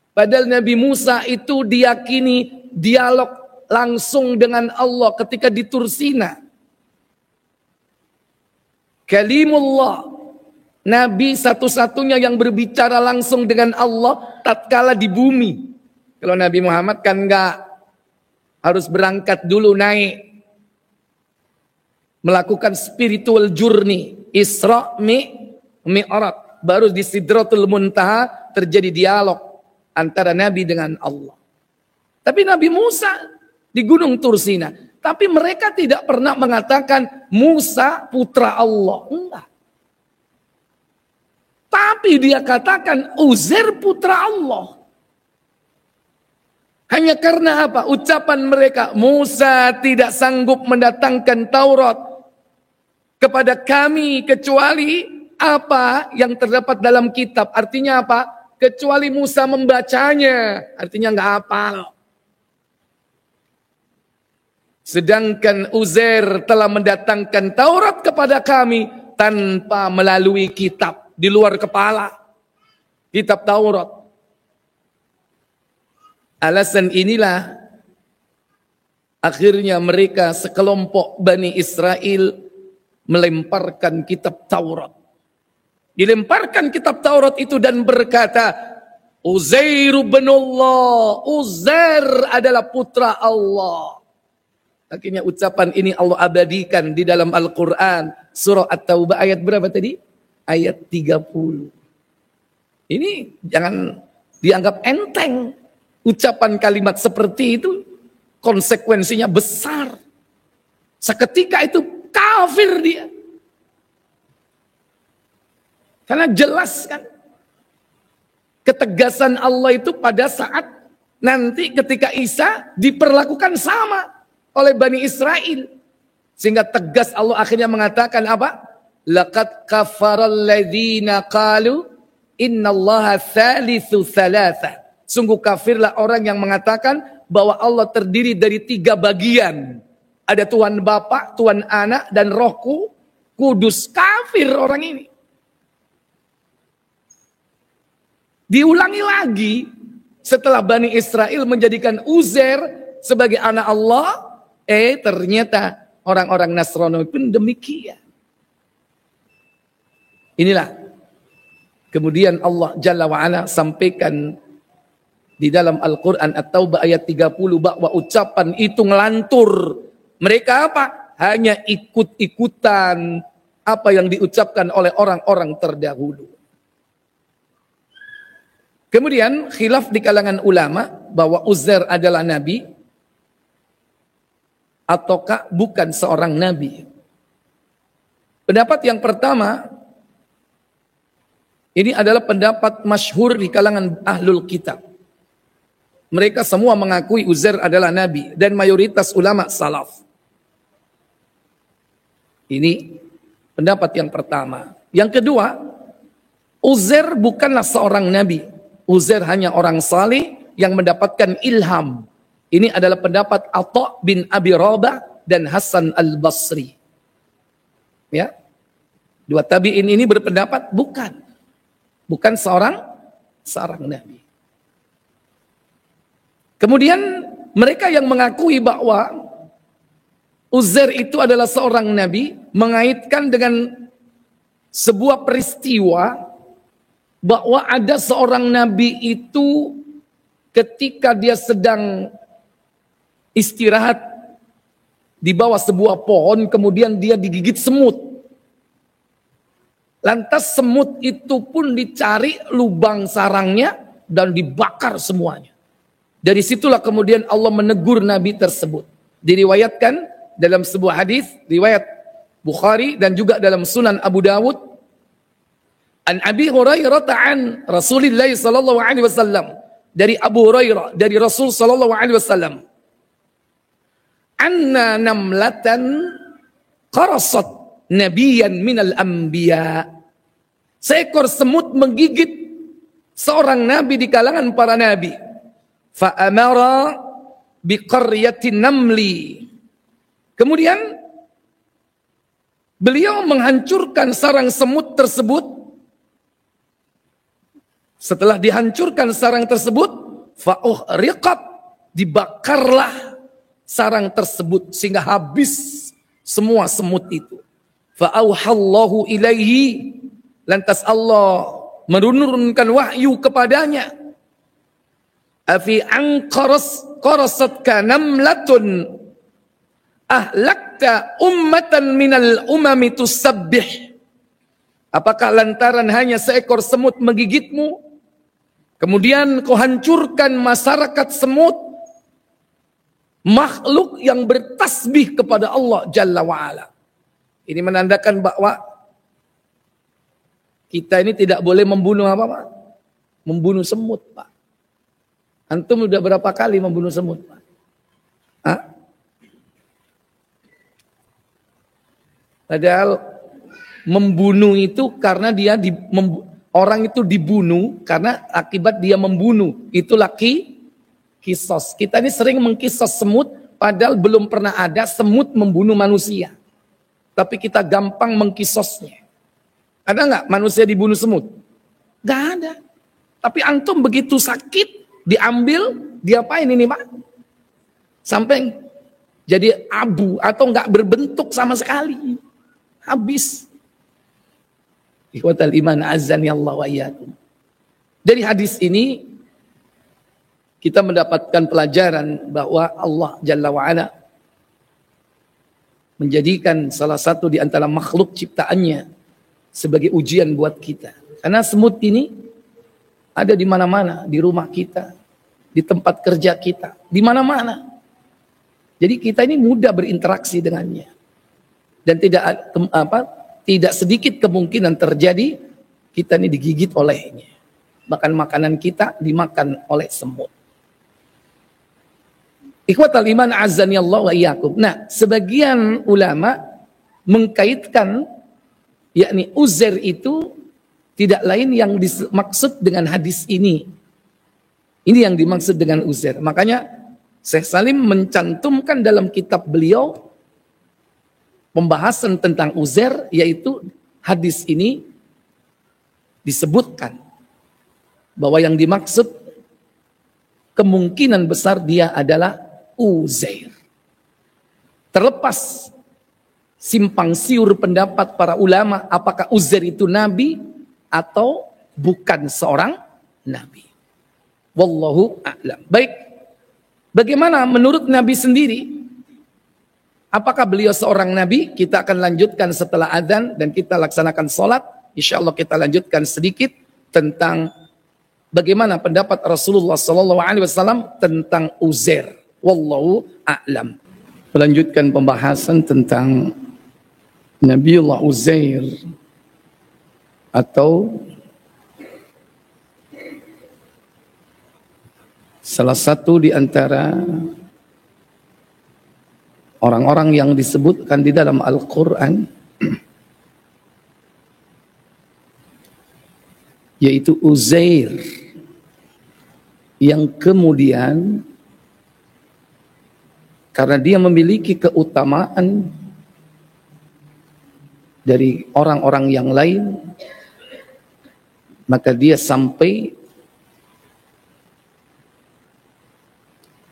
Padahal Nabi Musa itu diyakini dialog langsung dengan Allah ketika di Tursina. Kalimullah. Nabi satu-satunya yang berbicara langsung dengan Allah tatkala di bumi. Kalau Nabi Muhammad kan enggak. Harus berangkat dulu naik. Melakukan spiritual journey. Isra Mi'raj. Baru di Sidratul Muntaha terjadi dialog antara Nabi dengan Allah. Tapi Nabi Musa di Gunung Tursina. Tapi mereka tidak pernah mengatakan Musa putra Allah. Enggak. Tapi dia katakan Uzair putra Allah. Hanya karena apa? Ucapan mereka, Musa tidak sanggup mendatangkan Taurat kepada kami kecuali apa yang terdapat dalam kitab. Artinya apa? Kecuali Musa membacanya. Artinya nggak hafal. Sedangkan Uzair telah mendatangkan Taurat kepada kami tanpa melalui kitab. Di luar kepala. Kitab Taurat. Alasan inilah akhirnya mereka sekelompok Bani Israel melemparkan kitab Taurat. Dilemparkan kitab Taurat itu dan berkata, Uzair binullah, Uzair adalah putra Allah. Akhirnya ucapan ini Allah abadikan di dalam Al-Quran. Surah At-Taubah ayat berapa tadi? Ayat 30. Ini jangan dianggap enteng. Ucapan kalimat seperti itu konsekuensinya besar. Seketika itu kafir dia. Karena jelas kan ketegasan Allah itu pada saat nanti ketika Isa diperlakukan sama oleh Bani Israel. Sehingga tegas Allah akhirnya mengatakan apa? Laqad kafaral ladzina qalu innallaha tsalitsu tsalatsa. Sungguh kafirlah orang yang mengatakan bahwa Allah terdiri dari 3 bagian. Ada Tuhan Bapa, Tuhan Anak, dan Roh Kudus, kafir orang ini. Diulangi lagi setelah Bani Israel menjadikan Uzair sebagai anak Allah, ternyata orang-orang Nasrani pun demikian. Inilah kemudian Allah Jalla wa'ala sampaikan di dalam Al-Quran At-Taubah ayat 30 bahwa ucapan itu ngelantur. Mereka apa? Hanya ikut-ikutan apa yang diucapkan oleh orang-orang terdahulu. Kemudian khilaf di kalangan ulama bahwa Uzair adalah nabi ataukah bukan seorang nabi. Pendapat yang pertama, ini adalah pendapat masyhur di kalangan ahlul kitab. Mereka semua mengakui Uzair adalah nabi dan mayoritas ulama salaf. Ini pendapat yang pertama. Yang kedua, Uzair bukanlah seorang nabi. Uzair hanya orang saleh yang mendapatkan ilham. Ini adalah pendapat Atha bin Abi Rabah dan Hasan al-Basri. Ya. Dua tabi'in ini berpendapat bukan seorang nabi. Kemudian mereka yang mengakui bahwa Uzair itu adalah seorang nabi mengaitkan dengan sebuah peristiwa bahwa ada seorang nabi itu ketika dia sedang istirahat di bawah sebuah pohon, kemudian dia digigit semut. Lantas semut itu pun dicari lubang sarangnya dan dibakar semuanya. Dari situlah kemudian Allah menegur nabi tersebut. Diriwayatkan dalam sebuah hadis riwayat Bukhari dan juga dalam Sunan Abu Dawud, an Abi Hurairah an Rasulillah sallallahu alaihi wasallam, dari Abu Hurairah dari Rasul sallallahu alaihi wasallam, anna namlatan qarasat nabiyan minal anbiya. Seekor semut menggigit seorang nabi di kalangan para nabi. Fa amara biqaryatin namli. Kemudian beliau menghancurkan sarang semut tersebut. Setelah dihancurkan sarang tersebut, fa uhriqat, dibakarlah sarang tersebut sehingga habis semua semut itu. Fa auhallahu ilaihi, lantas Allah menurunkan wahyu kepadanya. Afi an qarasatka namlatun ahlakta ummatan minal umami tusabbih. Apakah lantaran hanya seekor semut menggigitmu, kemudian kau hancurkan masyarakat semut, makhluk yang bertasbih kepada Allah Jalla wa'ala. Ini menandakan bahwa kita ini tidak boleh membunuh apa Pak? Membunuh semut Pak. Antum udah berapa kali membunuh semut Pak? Hah? Padahal membunuh itu karena dia orang itu dibunuh karena akibat dia membunuh. Itulah kisos. Kita ini sering mengkisos semut padahal belum pernah ada semut membunuh manusia. Tapi kita gampang mengkisosnya. Ada nggak manusia dibunuh semut? Nggak ada. Tapi antum begitu sakit diambil, diapain ini Pak? Sampai jadi abu atau nggak berbentuk sama sekali. Habis. Ikhwatal iman azani Allah wa iyyakum. Dari hadis ini kita mendapatkan pelajaran bahwa Allah Jalla wa Ala menjadikan salah satu di antara makhluk ciptaannya sebagai ujian buat kita. Karena semut ini ada di mana-mana, di rumah kita, di tempat kerja kita, di mana-mana. Jadi kita ini mudah berinteraksi dengannya. Dan tidak sedikit kemungkinan terjadi kita ini digigit olehnya. Bahkan makanan kita dimakan oleh semut. Ikhwatal iman azani Allah wa iyyakum. Nah, sebagian ulama mengkaitkan yakni Uzair itu tidak lain yang dimaksud dengan hadis ini. Ini yang dimaksud dengan Uzair. Makanya Syekh Salim mencantumkan dalam kitab beliau pembahasan tentang Uzair, yaitu hadis ini disebutkan bahwa yang dimaksud kemungkinan besar dia adalah Uzair. Terlepas simpang siur pendapat para ulama apakah Uzair itu nabi atau bukan seorang nabi. Wallahu a'lam. Baik, bagaimana menurut Nabi sendiri? Apakah beliau seorang nabi? Kita akan lanjutkan setelah adzan dan kita laksanakan sholat. Insya Allah kita lanjutkan sedikit tentang bagaimana pendapat Rasulullah SAW tentang Uzair. Wallahu a'lam. Melanjutkan pembahasan tentang Nabiullah Uzair atau salah satu di antara orang-orang yang disebutkan di dalam Al-Quran, yaitu Uzair, yang kemudian karena dia memiliki keutamaan dari orang-orang yang lain, maka dia sampai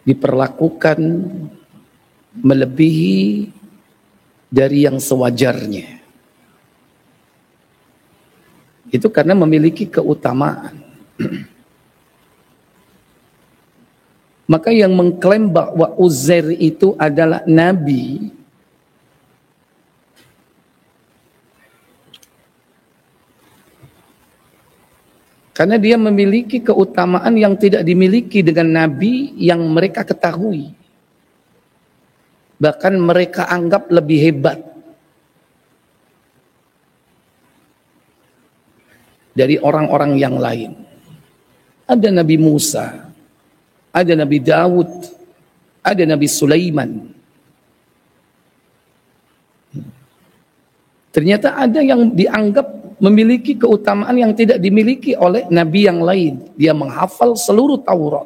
diperlakukan melebihi dari yang sewajarnya. Itu karena memiliki keutamaan. Maka yang mengklaim bahwa Uzair itu adalah nabi, karena dia memiliki keutamaan yang tidak dimiliki dengan nabi yang mereka ketahui. Bahkan mereka anggap lebih hebat dari orang-orang yang lain. Ada Nabi Musa, ada Nabi Daud, ada Nabi Sulaiman. Ternyata ada yang dianggap memiliki keutamaan yang tidak dimiliki oleh nabi yang lain. Dia menghafal seluruh Taurat.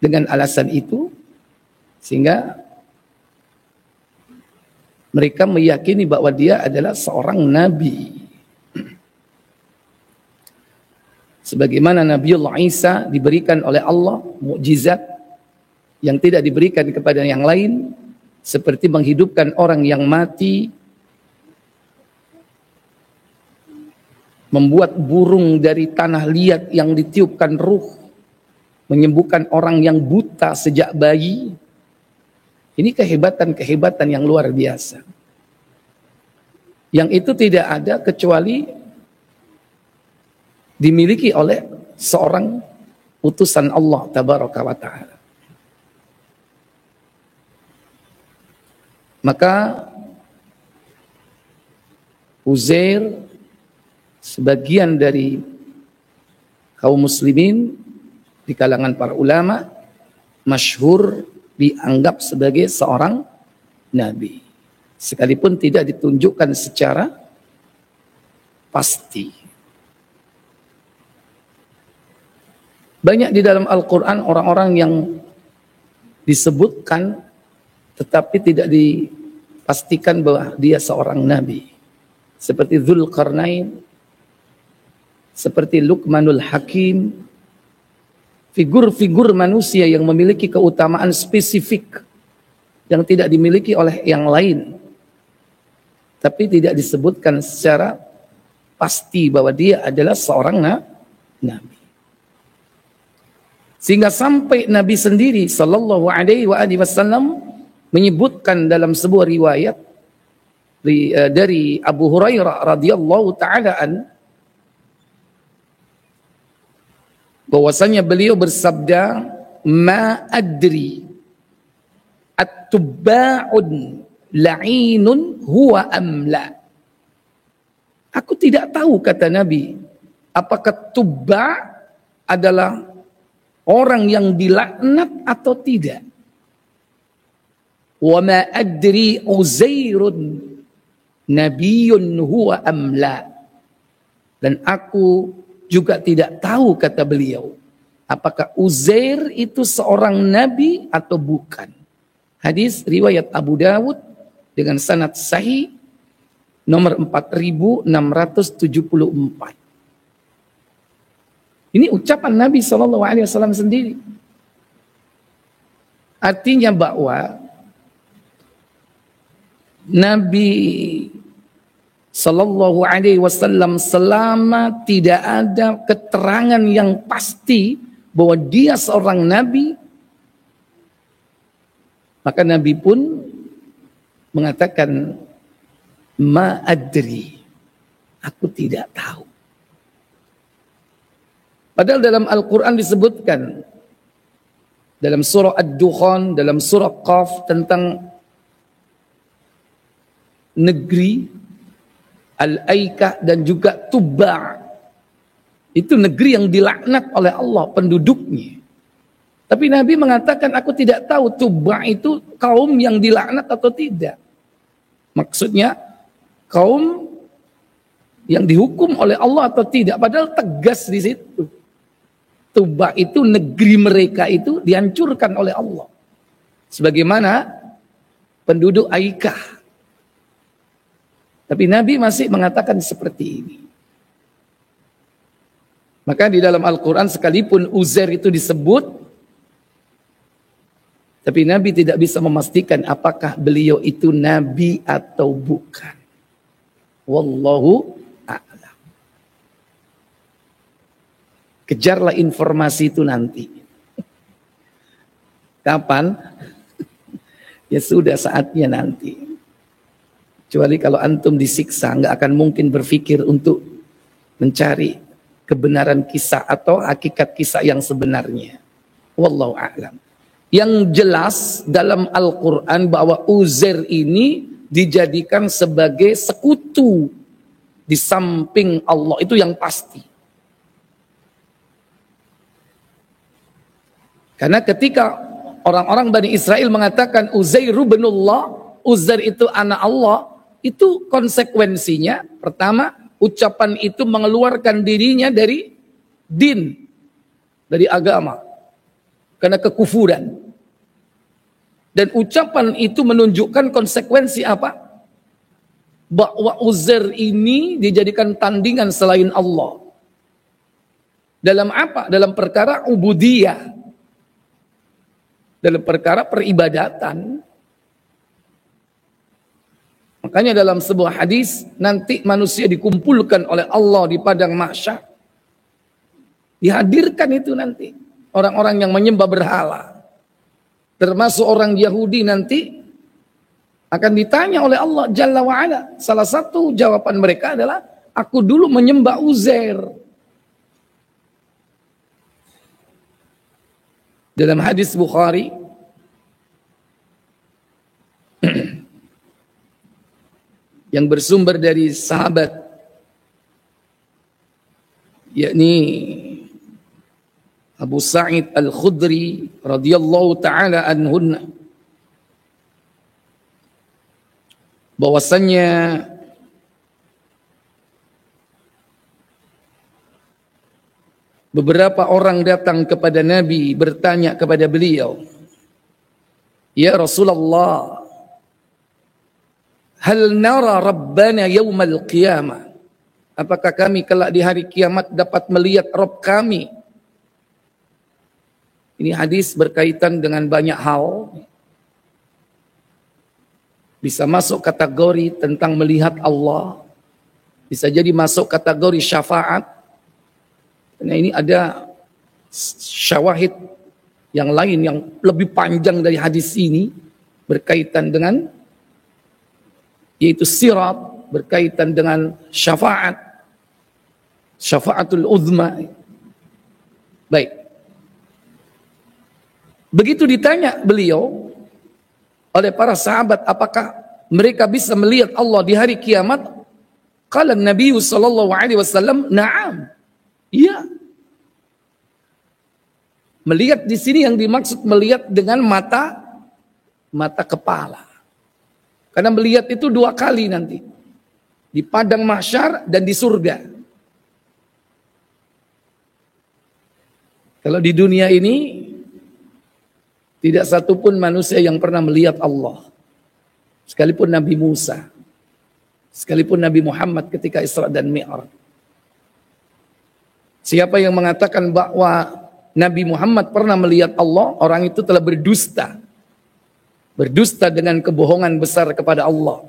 Dengan alasan itu, sehingga mereka meyakini bahwa dia adalah seorang nabi. Sebagaimana Nabiullah Isa diberikan oleh Allah mukjizat yang tidak diberikan kepada yang lain, seperti menghidupkan orang yang mati, membuat burung dari tanah liat yang ditiupkan ruh, menyembuhkan orang yang buta sejak bayi. Ini kehebatan-kehebatan yang luar biasa. Yang itu tidak ada kecuali dimiliki oleh seorang utusan Allah tabaraka wa ta'ala. Maka Uzair, sebagian dari kaum muslimin di kalangan para ulama masyhur dianggap sebagai seorang nabi, sekalipun tidak ditunjukkan secara pasti. Banyak di dalam Al-Quran orang-orang yang disebutkan tetapi tidak dipastikan bahwa dia seorang nabi, seperti Dzulqarnain, seperti Luqmanul Hakim, figur-figur manusia yang memiliki keutamaan spesifik yang tidak dimiliki oleh yang lain, tapi tidak disebutkan secara pasti bahwa dia adalah seorang nabi. Sehingga sampai Nabi sendiri sallallahu alaihi wasallam menyebutkan dalam sebuah riwayat dari Abu Hurairah radhiyallahu taala an, bahwasanya beliau bersabda, ma adri at-tubba'un la'inun huwa amla. Aku tidak tahu, kata Nabi, apakah tubba' adalah orang yang dilaknat atau tidak. Wa ma adri Uzairun nabiyyun huwa amla. Dan aku juga tidak tahu, kata beliau, apakah Uzair itu seorang nabi atau bukan. Hadis riwayat Abu Dawud dengan sanad sahih nomor 4674. Ini ucapan Nabi SAW sendiri. Artinya bahwa Nabi Sallallahu Alaihi Wasallam selama tidak ada keterangan yang pasti bahwa dia seorang nabi, maka Nabi pun mengatakan ma adri, aku tidak tahu. Padahal dalam Al-Quran disebutkan dalam surah Ad-Dukhan, dalam surah Qaf tentang negeri Al-Aikah dan juga Tuba'. Itu negeri yang dilaknat oleh Allah penduduknya. Tapi Nabi mengatakan aku tidak tahu Tuba' itu kaum yang dilaknat atau tidak. Maksudnya kaum yang dihukum oleh Allah atau tidak. Padahal tegas di situ. Tuba' itu negeri mereka itu dihancurkan oleh Allah. Sebagaimana penduduk Aikah. Tapi Nabi masih mengatakan seperti ini. Maka di dalam Al-Quran sekalipun Uzair itu disebut, tapi Nabi tidak bisa memastikan apakah beliau itu Nabi atau bukan. Wallahu a'lam. Kejarlah informasi itu nanti. Kapan? Ya sudah saatnya nanti. Kecuali kalau antum disiksa, nggak akan mungkin berpikir untuk mencari kebenaran kisah atau hakikat kisah yang sebenarnya. Wallahu a'lam. Yang jelas dalam Al-Quran bahwa Uzair ini dijadikan sebagai sekutu di samping Allah, itu yang pasti. Karena ketika orang-orang Bani Israel mengatakan Uzairu binullah, Uzair itu anak Allah, itu konsekuensinya pertama ucapan itu mengeluarkan dirinya dari din, dari agama karena kekufuran. Dan ucapan itu menunjukkan konsekuensi apa? Bahwa Uzair ini dijadikan tandingan selain Allah. Dalam apa? Dalam perkara ubudiyah, dalam perkara peribadatan. Makanya dalam sebuah hadis, nanti manusia dikumpulkan oleh Allah di padang mahsyar. Dihadirkan itu nanti orang-orang yang menyembah berhala. Termasuk orang Yahudi nanti akan ditanya oleh Allah Jalla wa'ala. Salah satu jawaban mereka adalah, aku dulu menyembah Uzair. Dalam hadis Bukhari, yang bersumber dari sahabat, yakni Abu Sa'id Al-Khudri radhiyallahu ta'ala anhunna, bahwasannya beberapa orang datang kepada Nabi bertanya kepada beliau, ya Rasulullah, hal nara Rabbana yawmal qiyamah, apakah kami kelak di hari kiamat dapat melihat Rabb kami? Ini hadis berkaitan dengan banyak hal. Bisa masuk kategori tentang melihat Allah, bisa jadi masuk kategori syafaat. Karena ini ada syawahid yang lain yang lebih panjang dari hadis ini berkaitan dengan, yaitu sirat, berkaitan dengan syafaat, syafaatul uzma. Baik. Begitu ditanya beliau oleh para sahabat, apakah mereka bisa melihat Allah di hari kiamat? Qala Nabi sallallahu alaihi wasallam, na'am. Iya. Melihat di sini yang dimaksud melihat dengan mata kepala. Karena melihat itu dua kali nanti. Di padang mahsyar dan di surga. Kalau di dunia ini Tidak satupun manusia yang pernah melihat Allah. Sekalipun Nabi Musa, sekalipun Nabi Muhammad ketika Isra dan Mi'raj. Siapa yang mengatakan bahwa Nabi Muhammad pernah melihat Allah, orang itu telah berdusta. Berdusta dengan kebohongan besar kepada Allah.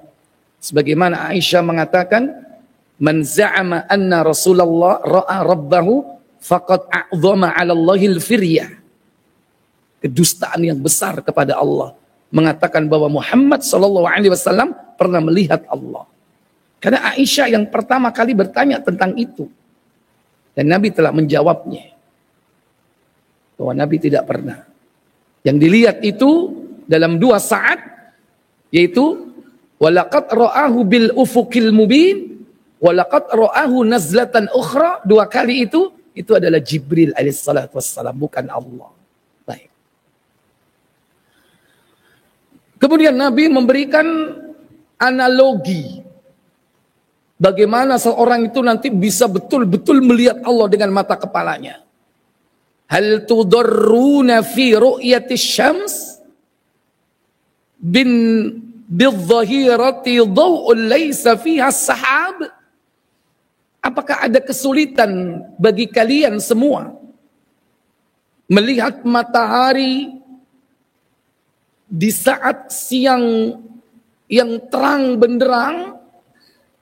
Sebagaimana Aisyah mengatakan, "Man za'ama anna Rasulullah ra'a rabbahu faqad a'dhama 'ala Allahil firyah." Kedustaan yang besar kepada Allah. Mengatakan bahwa Muhammad SAW pernah melihat Allah. Karena Aisyah yang pertama kali bertanya tentang itu. Dan Nabi telah menjawabnya. Bahwa Nabi tidak pernah. Yang dilihat itu dalam 2 saat. Yaitu. Walaqad ra'ahu bil ufuqil mubin. Walaqad ra'ahu nazlatan ukhra. 2 kali itu adalah Jibril alaihissalatu wassalam. Bukan Allah. Kemudian Nabi memberikan analogi. Bagaimana seorang itu nanti bisa betul-betul melihat Allah dengan mata kepalanya. Hal tudarruna fi ru'yati syams bidh-dhahirati dhaw'un laysa fiha sahab. Apakah ada kesulitan bagi kalian semua melihat matahari di saat siang yang terang benderang,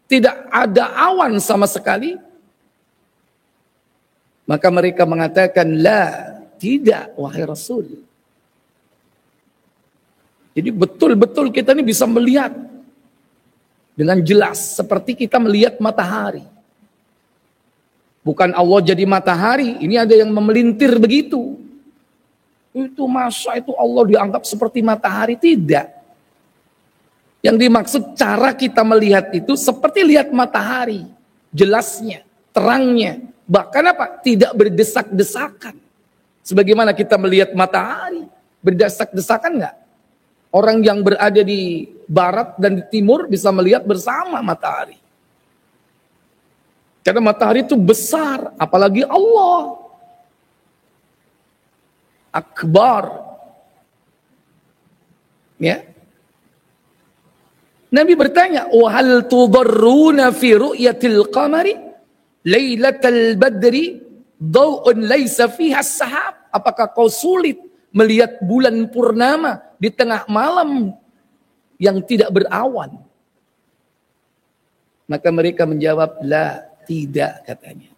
tidak ada awan sama sekali? Maka mereka mengatakan, la, tidak wahai Rasul. Jadi betul-betul kita ini bisa melihat dengan jelas seperti kita melihat matahari. Bukan Allah jadi matahari, ini ada yang memelintir begitu. Itu masa itu Allah dianggap seperti matahari? Tidak. Yang dimaksud cara kita melihat itu seperti lihat matahari. Jelasnya, terangnya. Bahkan apa? Tidak berdesak-desakan. Sebagaimana kita melihat matahari. Berdesak-desakan enggak? Orang yang berada di barat dan di timur bisa melihat bersama matahari. Karena matahari itu besar. Apalagi Allah. Akbar. Ya. Nabi bertanya, "Wa hal tudarruna fi ru'yatil qamari lailatal badri dhaw'un laysa fiha sahab?" Apakah kau sulit melihat bulan purnama di tengah malam yang tidak berawan? Maka mereka menjawab, "La, tidak," katanya.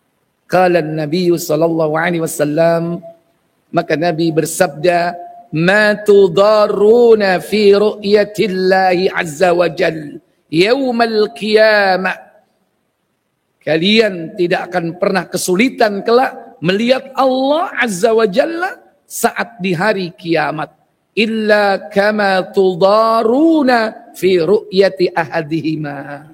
Qala an-nabiy sallallahu alaihi wasallam, maka Nabi bersabda, "Ma tudarruna fi ru'yatillahi azza wa jal yaumal qiyamah." Kalian tidak akan pernah kesulitan kelak melihat Allah azza wa jalla saat di hari kiamat. Illa kama tudarruna fi ru'yati ahadihima.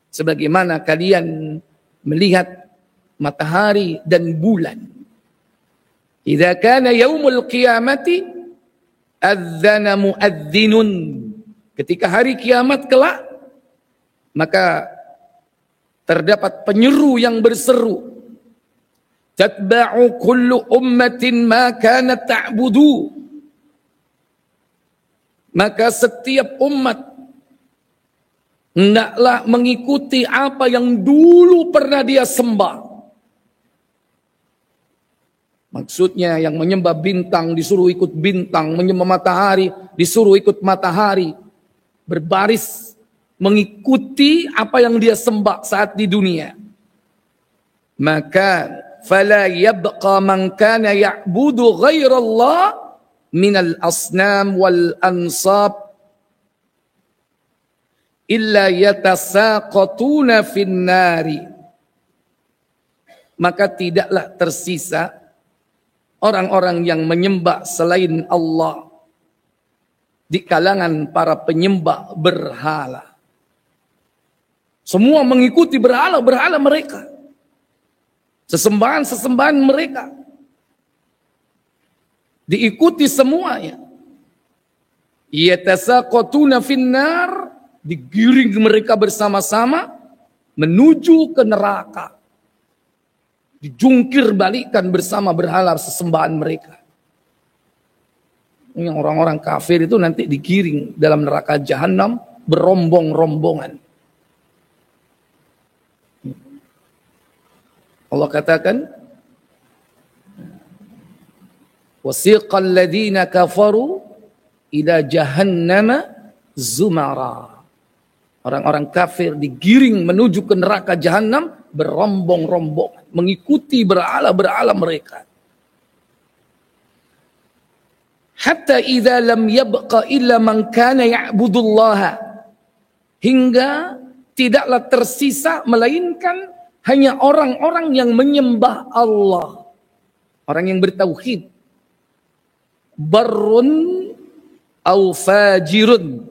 Sebagaimana kalian melihat matahari dan bulan. Idza kana yaumul qiyamati adzana muadzdinun. Ketika hari kiamat kelak, maka terdapat penyeru yang berseru. Tatba'u kullu ummatin ma kanat ta'budu. Maka setiap umat hendaklah mengikuti apa yang dulu pernah dia sembah. Maksudnya yang menyembah bintang disuruh ikut bintang, menyembah matahari disuruh ikut matahari. Berbaris mengikuti apa yang dia sembah saat di dunia. Maka fala yabqa man kana ya'budu ghairallah minal asnam wal ansab illa yatasaqatuna finnari. Maka tidaklah tersisa orang-orang yang menyembah selain Allah di kalangan para penyembah berhala. Semua mengikuti berhala-berhala mereka. Sesembahan-sesembahan mereka. Diikuti semuanya. Yatasaqatuna finnar, digiring mereka bersama-sama menuju ke neraka. Dijungkir balikan bersama berhala sesembahan mereka. Yang orang-orang kafir itu nanti digiring dalam neraka jahanam berombong-rombongan. Allah katakan, wasiqal ladzina kafaru ila jahannama zumara. Orang-orang kafir digiring menuju ke neraka jahanam berombong-rombongan, mengikuti berala-berala mereka. Hatta idza lam yabqa illa man kana ya'budullaha, hingga tidaklah tersisa melainkan hanya orang-orang yang menyembah Allah, orang yang bertauhid. Barrun au fajirun,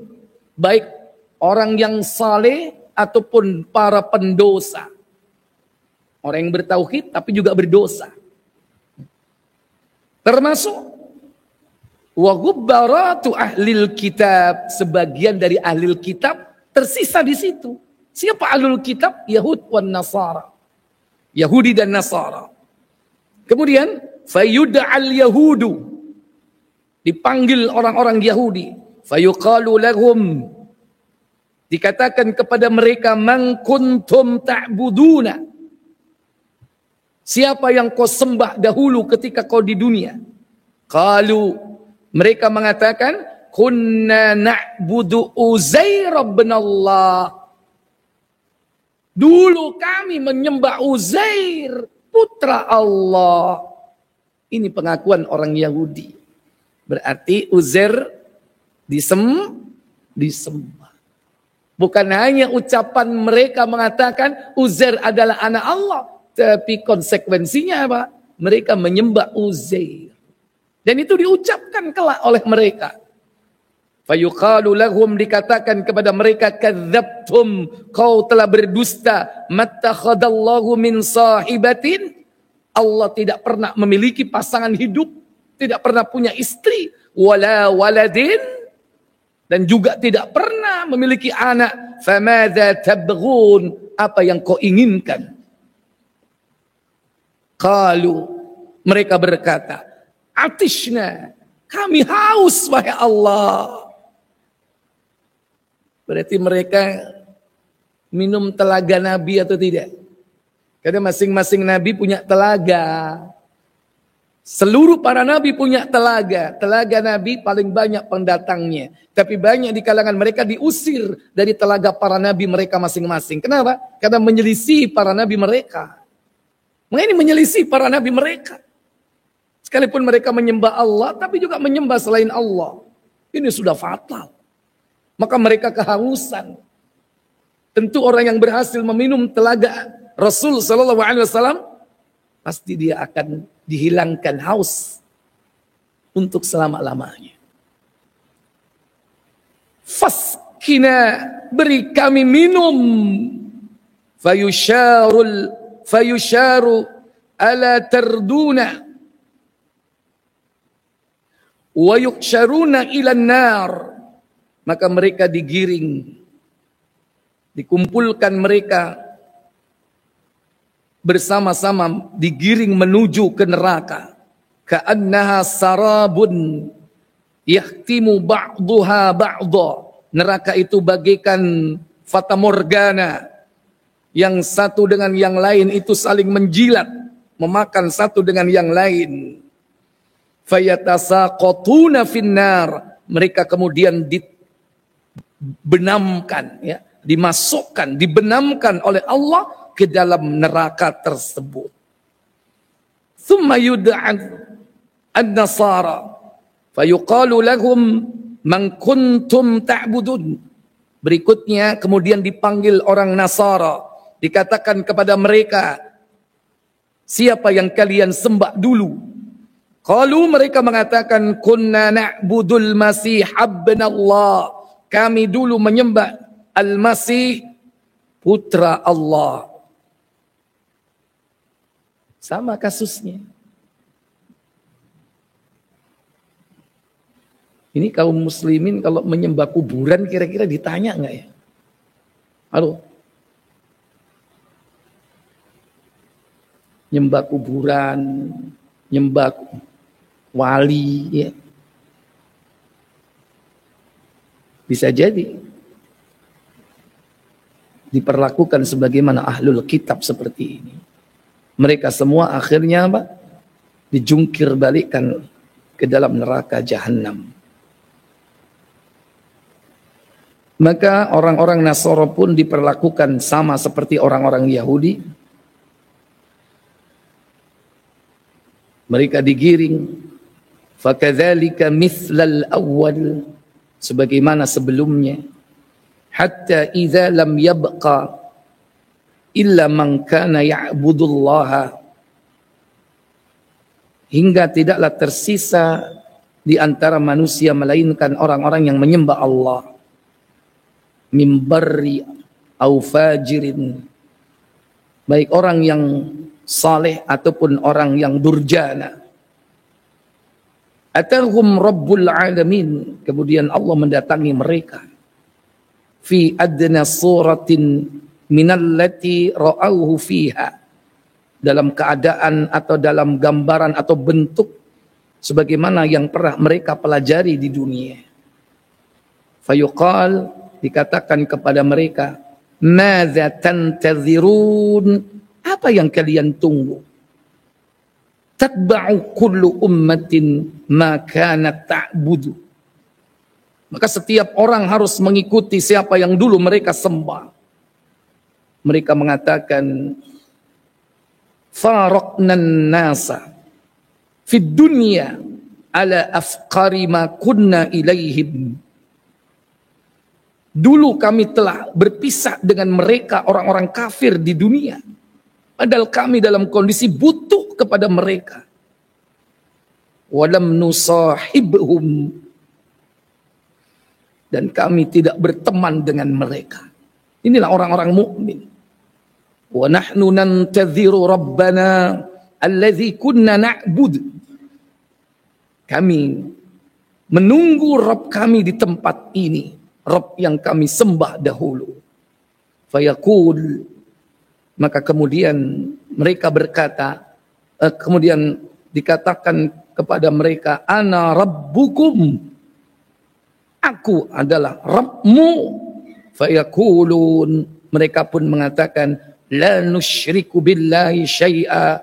baik orang yang saleh ataupun para pendosa. Orang yang bertauhid tapi juga berdosa. Termasuk wa gubbaratu ahlil kitab, sebagian dari ahlil kitab tersisa di situ. Siapa ahlul kitab? Yahud wan Nasara. Yahudi dan Nasara. Kemudian fayud'al yahudu, dipanggil orang-orang Yahudi. Fayuqalu lahum, dikatakan kepada mereka, man kuntum ta'buduna, siapa yang kau sembah dahulu ketika kau di dunia? Qalu, mereka mengatakan, kunna na'budu Uzair bin Allah. Dulu kami menyembah Uzair, putra Allah. Ini pengakuan orang Yahudi. Berarti Uzair disembah. Bukan hanya ucapan mereka mengatakan Uzair adalah anak Allah, tapi konsekuensinya apa? Mereka menyembah Uzair. Dan itu diucapkan kelak oleh mereka. Fayuqalu lahum, dikatakan kepada mereka, kadzabtum, kau telah berdusta. Mattakhadallahu min sahibatin, Allah tidak pernah memiliki pasangan hidup, tidak pernah punya istri, wala waladin, dan juga tidak pernah memiliki anak. Famadza tabghun, apa yang kau inginkan? Qalu, mereka berkata, atishna, kami haus wahai Allah. Berarti mereka minum telaga Nabi atau tidak? Karena masing-masing Nabi punya telaga. Seluruh para Nabi punya telaga. Telaga Nabi paling banyak pendatangnya. Tapi banyak di kalangan mereka diusir dari telaga para Nabi mereka masing-masing. Kenapa? Karena menyelisih para Nabi mereka. Ini menyelisih para Nabi mereka. Sekalipun mereka menyembah Allah, tapi juga menyembah selain Allah. Ini sudah fatal. Maka mereka kehausan. Tentu orang yang berhasil meminum telaga Rasul Sallallahu Alaihi Wasallam, pasti dia akan dihilangkan haus untuk selama-lamanya. Faskina, beri kami minum. Fayusharu ala tarduna wa yuksharuna ilan nar. Maka mereka digiring, dikumpulkan mereka bersama-sama, digiring menuju ke neraka. Ka'annaha sarabun yahtimu ba'duha ba'dha. Neraka itu bagaikan fata morgana, yang satu dengan yang lain itu saling menjilat, memakan satu dengan yang lain. Fayatasaqatuna finnar, mereka kemudian dibenamkan, ya, dimasukkan, dibenamkan oleh Allah ke dalam neraka tersebut. Thumma yud'an an-nasara fayuqalu lahum man kuntum ta'budun. Berikutnya kemudian dipanggil orang Nasara, dikatakan kepada mereka, siapa yang kalian sembah dulu? Qalu, mereka mengatakan, kunna na'budul Masih ibn Allah. Kami dulu menyembah Al-Masih, putra Allah. Sama kasusnya. Ini kaum muslimin kalau menyembah kuburan kira-kira ditanya nggak ya? Halo? Nyembah kuburan, nyembah wali, ya. Bisa jadi diperlakukan sebagaimana ahlul kitab seperti ini. Mereka semua akhirnya apa? Dijungkir balikkan ke dalam neraka jahanam. Maka orang-orang Nasara pun diperlakukan sama seperti orang-orang Yahudi. Mereka digiring. Fakadzalika mithlal awwal, sebagaimana sebelumnya. Hatta idza lam yabqa illa man kana ya'budullaha, hingga tidaklah tersisa di antara manusia melainkan orang-orang yang menyembah Allah. Min barri au fajirin, baik orang yang saleh ataupun orang yang durjana. Atahum rabbul alamin, kemudian Allah mendatangi mereka. Fi adna suratin minallati ra'auhu fiha, dalam keadaan atau dalam gambaran atau bentuk sebagaimana yang pernah mereka pelajari di dunia. Fayuqal, dikatakan kepada mereka, madza tantazirun, apa yang kalian tunggu? Tatba'u kullu ummatin ma kanat ta'budu, maka setiap orang harus mengikuti siapa yang dulu mereka sembah. Mereka mengatakan, faraqnan nasa fid dunya ala afqari ma kunna ilaihim. Dulu kami telah berpisah dengan mereka orang-orang kafir di dunia, padahal kami dalam kondisi butuh kepada mereka. Walam nusahibhum, dan kami tidak berteman dengan mereka. Inilah orang-orang mukmin. Wa nahnu nantadziru rabbana alladzi kunna na'bud. Kami menunggu Rabb kami di tempat ini, Rabb yang kami sembah dahulu. Fayaqul, maka kemudian mereka berkata, kemudian dikatakan kepada mereka, ana rabbukum, aku adalah Rabbmu. Fayaqulun, mereka pun mengatakan, la nusyriku billahi syai'a,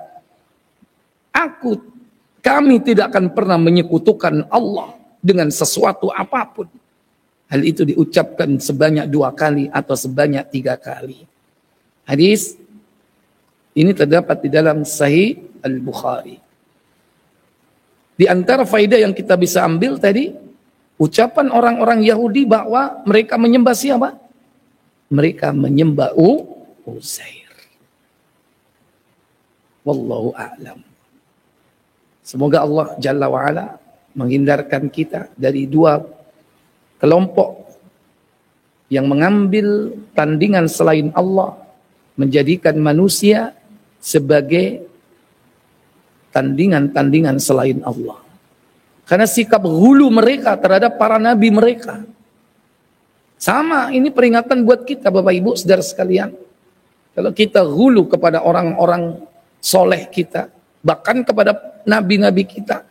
kami tidak akan pernah menyekutukan Allah dengan sesuatu apapun. Hal itu diucapkan sebanyak 2 kali atau sebanyak 3 kali. Hadis ini terdapat di dalam Sahih Al-Bukhari. Di antara faedah yang kita bisa ambil tadi, ucapan orang-orang Yahudi bahwa mereka menyembah siapa? Mereka menyembah Uzair. Wallahu a'lam. Semoga Allah Jalla wa'ala menghindarkan kita dari 2 kelompok yang mengambil tandingan selain Allah, menjadikan manusia sebagai tandingan-tandingan selain Allah. Karena sikap hulu mereka terhadap para nabi mereka. Sama, ini peringatan buat kita Bapak Ibu saudara sekalian. Kalau kita hulu kepada orang-orang soleh kita, bahkan kepada nabi-nabi kita,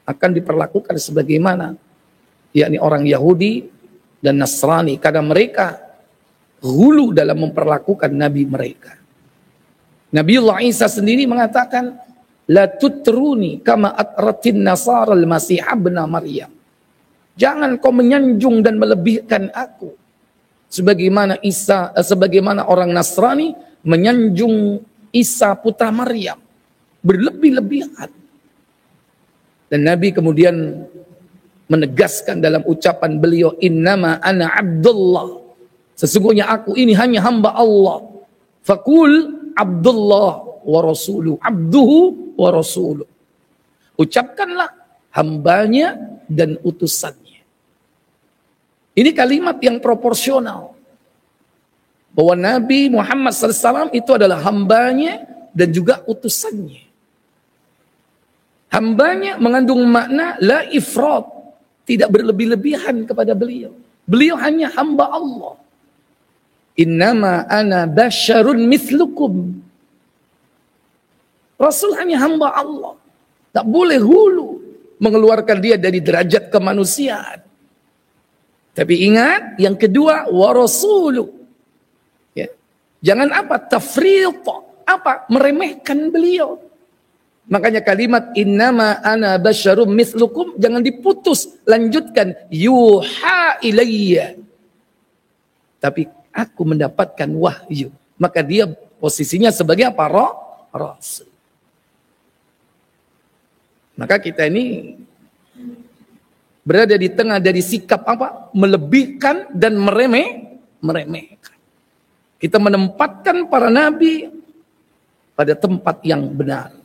akan diperlakukan sebagaimana yakni orang Yahudi dan Nasrani, karena mereka hulu dalam memperlakukan nabi mereka. Nabiullah Isa sendiri mengatakan, la tutruni kama atratin nasara al-masih ibn Maryam. Jangan kau menyanjung dan melebihkan aku sebagaimana orang Nasrani menyanjung Isa putra Maryam, berlebih-lebihan. Dan Nabi kemudian menegaskan dalam ucapan beliau, innama ana abdullah, sesungguhnya aku ini hanya hamba Allah. Fakul abdullah wa rasuluh, abduhu wa rasuluh. Ucapkanlah hambanya dan utusannya. Ini kalimat yang proporsional, bahwa Nabi Muhammad SAW itu adalah hambanya dan juga utusannya. Hambanya mengandung makna la ifrat, tidak berlebih-lebihan kepada beliau. Beliau hanya hamba Allah. Innama ana basyarun mithlukum. Rasul hanya hamba Allah. Tak boleh hulu mengeluarkan dia dari derajat kemanusiaan. Tapi ingat, yang kedua, wa rasuluh. Ya. Jangan apa? Tafriq. Apa? Meremehkan beliau. Makanya kalimat innama ana basyarum mislukum jangan diputus, lanjutkan yuha ilayya. Tapi aku mendapatkan wahyu. Maka dia posisinya sebagai apa? Rasul. Maka kita ini berada di tengah dari sikap apa? Melebihkan dan meremehkan. Kita menempatkan para nabi pada tempat yang benar.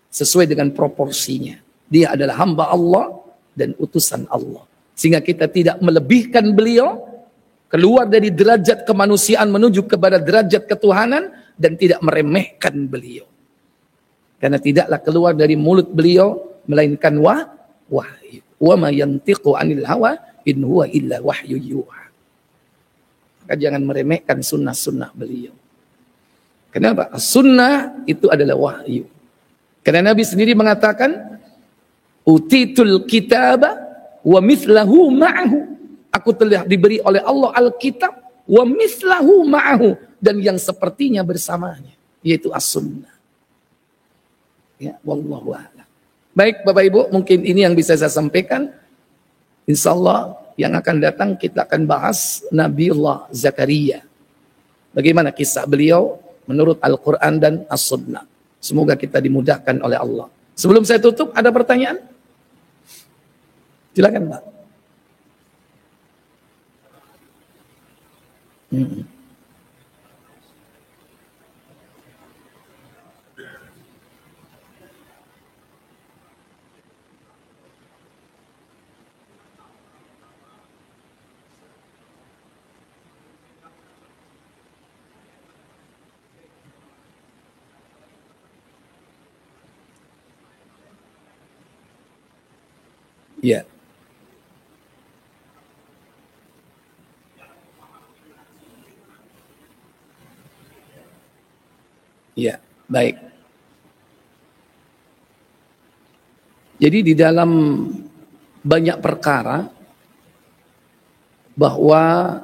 Sesuai dengan proporsinya. Dia adalah hamba Allah dan utusan Allah. Sehingga kita tidak melebihkan beliau, keluar dari derajat kemanusiaan menuju kepada derajat ketuhanan, dan tidak meremehkan beliau. Karena tidaklah keluar dari mulut beliau, melainkan wahyu. Wa ma yantiqu anil hawa in huwa illa wahyu yuha. Maka jangan meremehkan sunnah-sunnah beliau. Kenapa? Sunnah itu adalah wahyu. Karena Nabi sendiri mengatakan, utitul kitaba wa mithlahu ma'ahu. Aku telah diberi oleh Allah Alkitab wa mithlahu ma'ahu, dan yang sepertinya bersamanya, yaitu as-sunnah. Ya, wallahu a'lam. Baik Bapak Ibu, mungkin ini yang bisa saya sampaikan. Insyaallah yang akan datang kita akan bahas Nabiullah Zakaria. Bagaimana kisah beliau menurut Al-Quran dan As-Sunnah. Semoga kita dimudahkan oleh Allah. Sebelum saya tutup, ada pertanyaan? Silakan Pak. Ya. Ya, baik. Jadi di dalam banyak perkara bahwa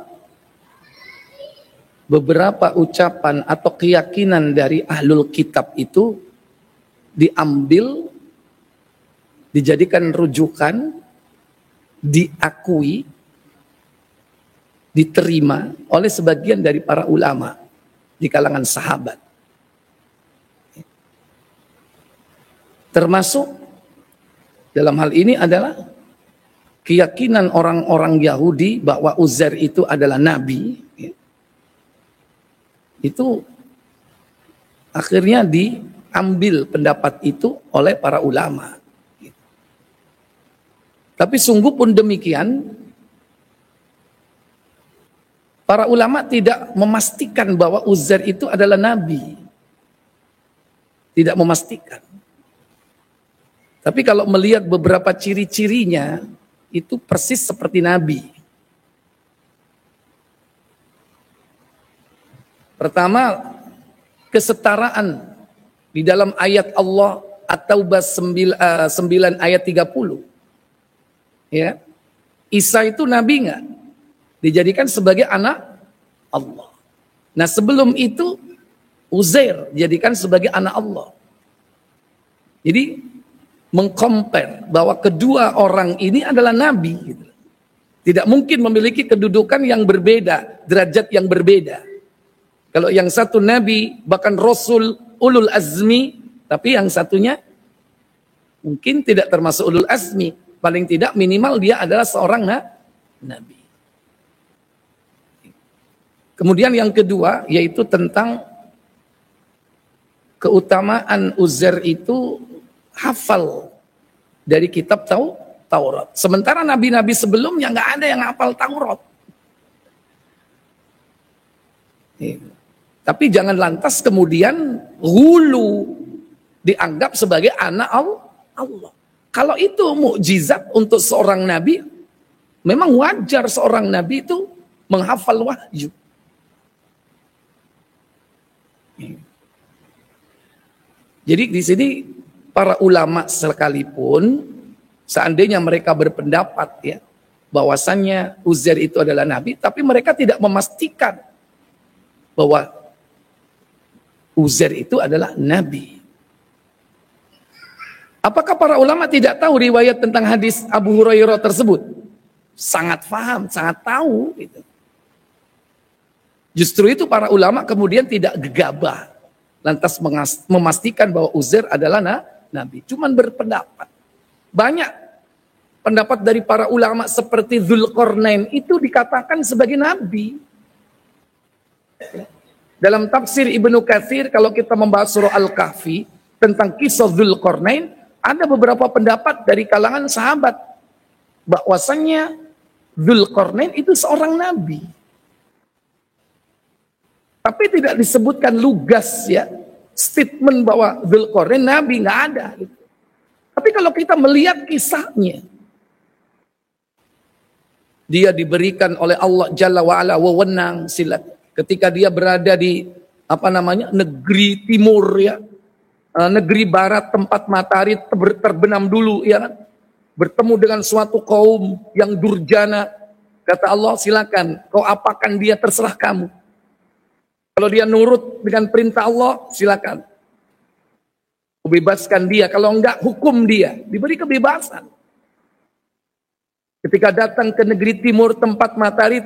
beberapa ucapan atau keyakinan dari ahlul kitab itu diambil, dijadikan rujukan, diakui, diterima oleh sebagian dari para ulama di kalangan sahabat. Termasuk dalam hal ini adalah keyakinan orang-orang Yahudi bahwa Uzair itu adalah nabi. Itu akhirnya diambil pendapat itu oleh para ulama. Tapi sungguh pun demikian, para ulama tidak memastikan bahwa Uzair itu adalah nabi. Tidak memastikan. Tapi kalau melihat beberapa ciri-cirinya, itu persis seperti nabi. Pertama, kesetaraan di dalam ayat Allah At-Taubah 9 ayat 30. Ya. Isa itu nabi enggak? Dijadikan sebagai anak Allah. Nah, sebelum itu Uzair dijadikan sebagai anak Allah. Jadi mengcompare bahwa kedua orang ini adalah nabi. Tidak mungkin memiliki kedudukan yang berbeda, derajat yang berbeda. Kalau yang satu nabi, bahkan rasul ulul azmi, tapi yang satunya mungkin tidak termasuk ulul azmi. Paling tidak minimal dia adalah seorang nabi. Kemudian yang kedua yaitu tentang keutamaan Uzair itu hafal dari kitab Taurat. Sementara nabi-nabi sebelumnya nggak ada yang hafal Taurat. Tapi jangan lantas kemudian hulu dianggap sebagai anak Allah. Kalau itu mukjizat untuk seorang nabi, memang wajar seorang nabi itu menghafal wahyu. Jadi di sini para ulama sekalipun seandainya mereka berpendapat ya bahwasannya Uzair itu adalah nabi, tapi mereka tidak memastikan bahwa Uzair itu adalah nabi. Apakah para ulama tidak tahu riwayat tentang hadis Abu Hurairah tersebut? Sangat paham, sangat tahu. Gitu. Justru itu para ulama kemudian tidak gegabah, lantas memastikan bahwa Uzair adalah nabi. Cuman berpendapat. Banyak pendapat dari para ulama seperti Dzulqarnain itu dikatakan sebagai nabi. Dalam tafsir Ibnu Katsir, kalau kita membahas surah Al-Kahfi tentang kisah Dzulqarnain, ada beberapa pendapat dari kalangan sahabat bahwasannya Dzulqarnain itu seorang nabi. Tapi tidak disebutkan lugas ya, statement bahwa Dzulqarnain nabi, nggak ada. Gitu. Tapi kalau kita melihat kisahnya, dia diberikan oleh Allah Jalla wa'ala wewenang silat. Ketika dia berada di negeri timur ya, negeri barat tempat matahari terbenam dulu ya kan, bertemu dengan suatu kaum yang durjana. Kata Allah, silakan kau apakan dia, terserah kamu. Kalau dia nurut dengan perintah Allah, silakan bebaskan dia. Kalau enggak, hukum dia. Diberi kebebasan. Ketika datang ke negeri timur tempat matahari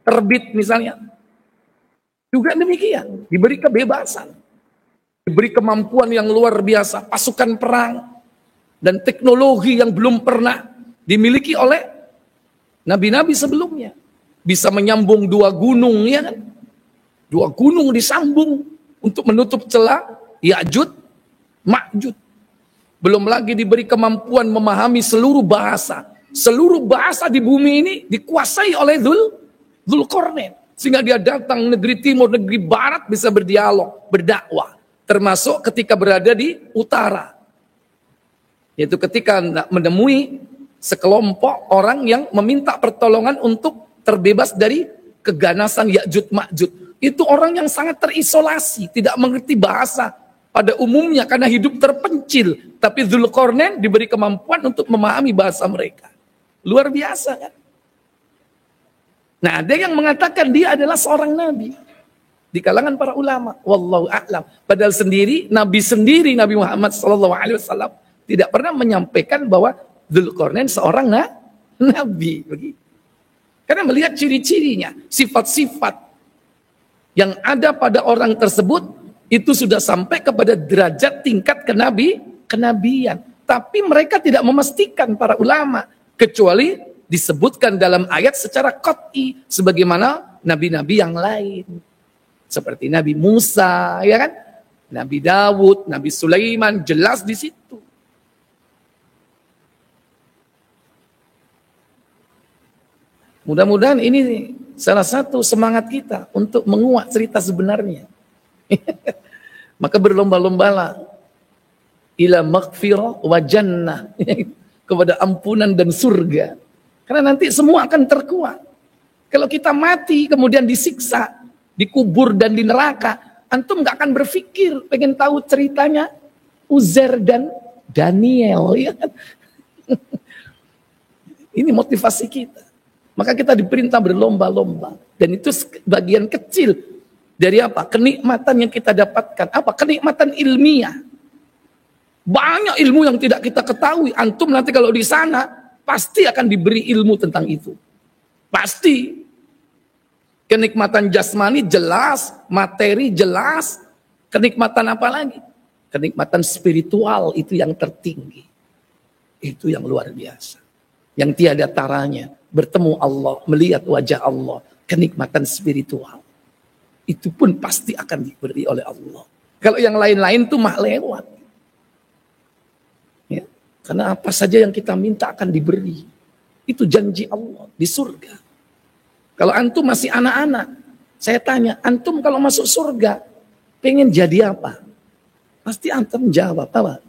terbit misalnya, juga demikian, diberi kebebasan, diberi kemampuan yang luar biasa, pasukan perang dan teknologi yang belum pernah dimiliki oleh nabi-nabi sebelumnya. Bisa menyambung dua gunung ya kan, dua gunung disambung untuk menutup celah Ya'juj Ma'juj. Belum lagi diberi kemampuan memahami seluruh bahasa. Seluruh bahasa di bumi ini dikuasai oleh Dzulqarnain. Sehingga dia datang negeri timur, negeri barat bisa berdialog, berdakwah. Termasuk ketika berada di utara. Yaitu ketika menemui sekelompok orang yang meminta pertolongan untuk terbebas dari keganasan Ya'juj Ma'juj. Itu orang yang sangat terisolasi, tidak mengerti bahasa pada umumnya karena hidup terpencil. Tapi Dzulqarnain diberi kemampuan untuk memahami bahasa mereka. Luar biasa kan? Nah, ada yang mengatakan dia adalah seorang nabi di kalangan para ulama. Wallahu a'lam. Padahal Nabi Muhammad SAW tidak pernah menyampaikan bahwa Dzulqarnain seorang nabi. Begitu. Karena melihat ciri-cirinya, sifat-sifat yang ada pada orang tersebut, itu sudah sampai kepada derajat tingkat kenabian. Tapi mereka tidak memastikan para ulama, kecuali disebutkan dalam ayat secara qat'i, sebagaimana nabi-nabi yang lain. Seperti Nabi Musa, ya kan? Nabi Dawud, Nabi Sulaiman, jelas di situ. Mudah-mudahan ini salah satu semangat kita untuk menguak cerita sebenarnya. Maka berlomba-lombalah ila maghfirah wa jannah, kepada ampunan dan surga. Karena nanti semua akan terkuat. Kalau kita mati kemudian disiksa, dikubur dan di neraka, antum gak akan berpikir pengen tahu ceritanya Uzair dan Daniel, ya kan? Ini motivasi kita. Maka kita diperintah berlomba-lomba. Dan itu bagian kecil dari apa? Kenikmatan yang kita dapatkan. Apa? Kenikmatan ilmiah. Banyak ilmu yang tidak kita ketahui. Antum nanti kalau di sana pasti akan diberi ilmu tentang itu. Pasti. Kenikmatan jasmani jelas, materi jelas. Kenikmatan apa lagi? Kenikmatan spiritual itu yang tertinggi. Itu yang luar biasa. Yang tiada taranya. Bertemu Allah, melihat wajah Allah, kenikmatan spiritual. Itu pun pasti akan diberi oleh Allah. Kalau yang lain-lain tuh mah lewat. Ya, karena apa saja yang kita minta akan diberi. Itu janji Allah di surga. Kalau antum masih anak-anak, saya tanya, antum kalau masuk surga, pengen jadi apa? Pasti antum jawab, apa?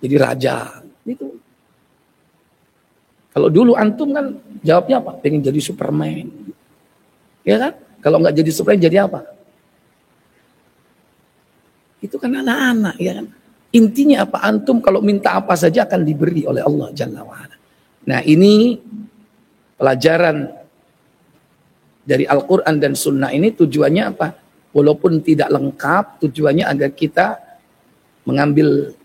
Jadi raja, itu. Kalau dulu antum kan jawabnya apa? Pengen jadi Superman. Ya kan? Kalau nggak jadi Superman jadi apa? Itu kan anak-anak, ya kan? Intinya apa? Antum kalau minta apa saja akan diberi oleh Allah Jalla wa'ala. Nah ini pelajaran dari Al-Quran dan Sunnah ini tujuannya apa? Walaupun tidak lengkap, tujuannya agar kita mengambil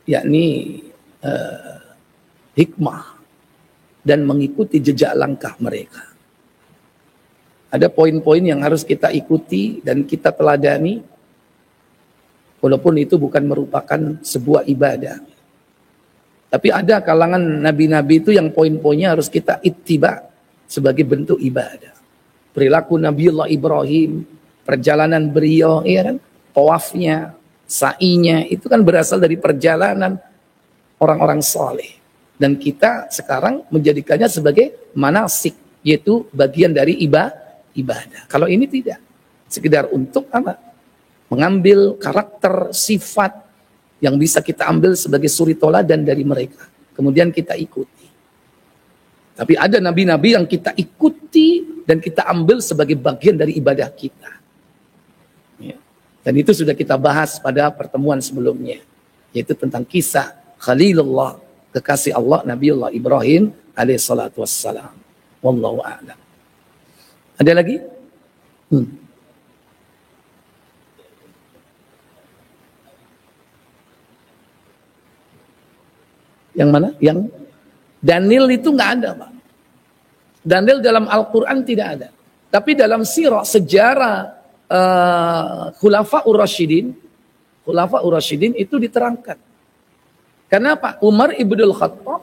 yakni hikmah dan mengikuti jejak langkah mereka. Ada poin-poin yang harus kita ikuti dan kita teladani, walaupun itu bukan merupakan sebuah ibadah. Tapi ada kalangan nabi-nabi itu yang poin-poinnya harus kita ittiba sebagai bentuk ibadah. Perilaku Nabiullah Ibrahim, perjalanan beliau, ya kan, tawafnya, sa'inya, itu kan berasal dari perjalanan orang-orang saleh. Dan kita sekarang menjadikannya sebagai manasik, yaitu bagian dari ibadah. Kalau ini tidak, sekedar untuk apa? Mengambil karakter, sifat yang bisa kita ambil sebagai suri toladan dari mereka. Kemudian kita ikuti. Tapi ada nabi-nabi yang kita ikuti dan kita ambil sebagai bagian dari ibadah kita. Ya. Dan itu sudah kita bahas pada pertemuan sebelumnya. Yaitu tentang kisah Khalilullah, kekasih Allah, Nabiullah Ibrahim alaihissalatu wassalam. Wallahu a'lam. Ada lagi? Yang mana? Yang Daniel itu nggak ada, Pak. Daniel dalam Al-Quran tidak ada. Tapi dalam sirah, sejarah Khulafaur Rasyidin itu diterangkan. Kenapa? Umar ibnul Khattab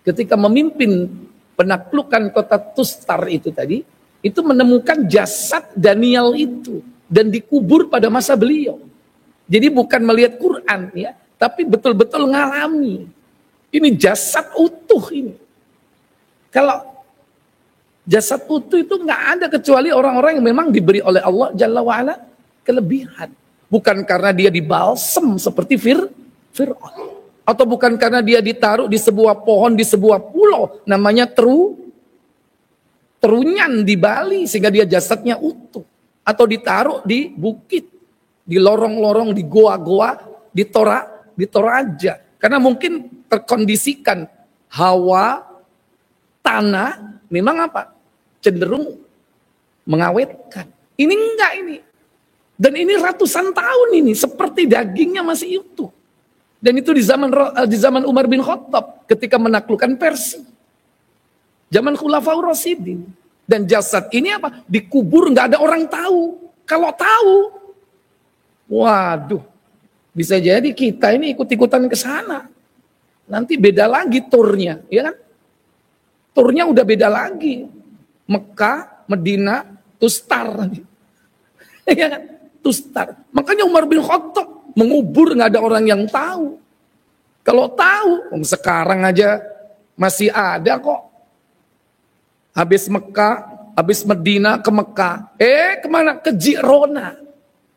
ketika memimpin penaklukan kota Tustar itu tadi, itu menemukan jasad Daniel itu dan dikubur pada masa beliau. Jadi bukan melihat Quran ya, tapi betul-betul ngalami. Ini jasad utuh ini. Kalau jasad utuh itu nggak ada kecuali orang-orang yang memang diberi oleh Allah Jalla wa'ala kelebihan. Bukan karena dia dibalsem seperti Fir'aun. Atau bukan karena dia ditaruh di sebuah pohon, di sebuah pulau. Namanya Terunyan di Bali sehingga dia jasadnya utuh. Atau ditaruh di bukit, di lorong-lorong, di goa-goa, di Toraja. Karena mungkin terkondisikan hawa, tanah, memang apa? Cenderung mengawetkan. Ini enggak ini. Dan ini ratusan tahun ini, seperti dagingnya masih utuh. Dan itu di zaman Umar bin Khattab ketika menaklukkan Persia. Zaman Khulafaur Rasyidin. Dan jasad ini apa? Dikubur nggak ada orang tahu. Kalau tahu, waduh, bisa jadi kita ini ikut-ikutan ke sana. Nanti beda lagi turnya, ya kan? Turnya udah beda lagi. Mekah, Medina, Tustar nanti. Ya kan? Tustar. Makanya Umar bin Khattab mengubur nggak ada orang yang tahu. Kalau tahu, sekarang aja masih ada kok. Habis Mekah, habis Medina ke Mekah. Kemana? Ke Jirona.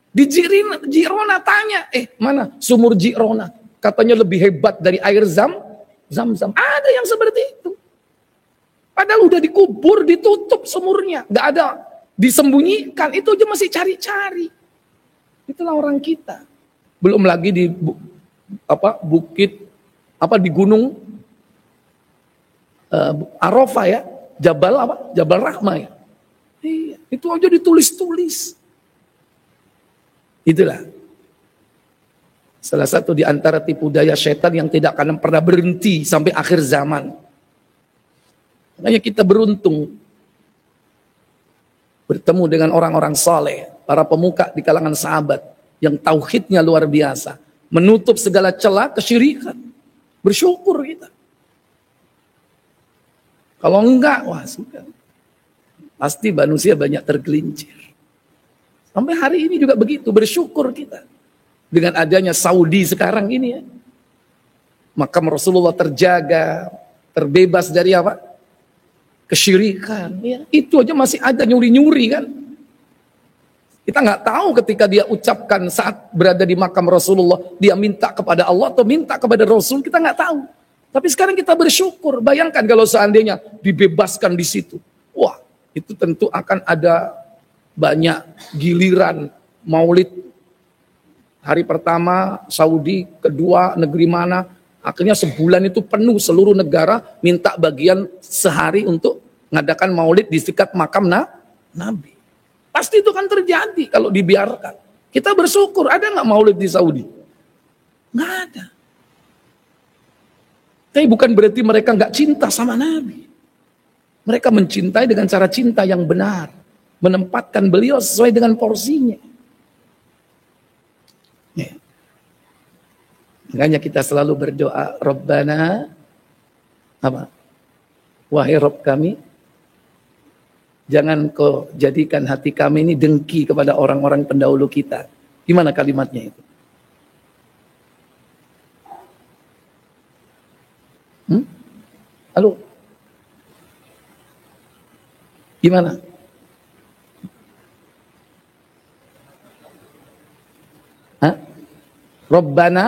Di Jirona tanya, mana sumur Jirona? Katanya lebih hebat dari air Zam-Zam. Ada yang seperti itu. Padahal udah dikubur, ditutup sumurnya. Nggak ada, disembunyikan. Itu aja masih cari-cari. Itulah orang kita. Belum lagi di bukit, di gunung Arafah ya. Jabal Rahmah ya. Iya, itu aja ditulis-tulis. Itulah salah satu di antara tipu daya setan yang tidak akan pernah berhenti sampai akhir zaman. Makanya kita beruntung bertemu dengan orang-orang saleh, para pemuka di kalangan sahabat yang tauhidnya luar biasa, menutup segala celah kesyirikan. Bersyukur kita. Kalau enggak, wah sudah. Pasti manusia banyak tergelincir. Sampai hari ini juga begitu, bersyukur kita. Dengan adanya Saudi sekarang ini ya. Makam Rasulullah terjaga, terbebas dari apa? Kesyirikan. Ya. Itu aja masih ada nyuri-nyuri kan. Kita nggak tahu ketika dia ucapkan saat berada di makam Rasulullah, dia minta kepada Allah atau minta kepada Rasul, kita nggak tahu. Tapi sekarang kita bersyukur. Bayangkan kalau seandainya dibebaskan di situ. Wah, itu tentu akan ada banyak giliran maulid Hari pertama Saudi, kedua negeri mana, akhirnya sebulan itu penuh seluruh negara minta bagian sehari untuk mengadakan maulid di dekat makam Nabi. Pasti itu kan terjadi kalau dibiarkan. Kita bersyukur, ada nggak maulid di Saudi? Nggak ada. Tapi bukan berarti mereka nggak cinta sama Nabi. Mereka mencintai dengan cara cinta yang benar, menempatkan beliau sesuai dengan porsinya. Ya. Makanya kita selalu berdoa, Rabbana, apa? Wahai Rabb kami, jangan kau jadikan hati kami ini dengki kepada orang-orang pendahulu kita. Gimana kalimatnya itu? Halo? Gimana? Hah? Rabbana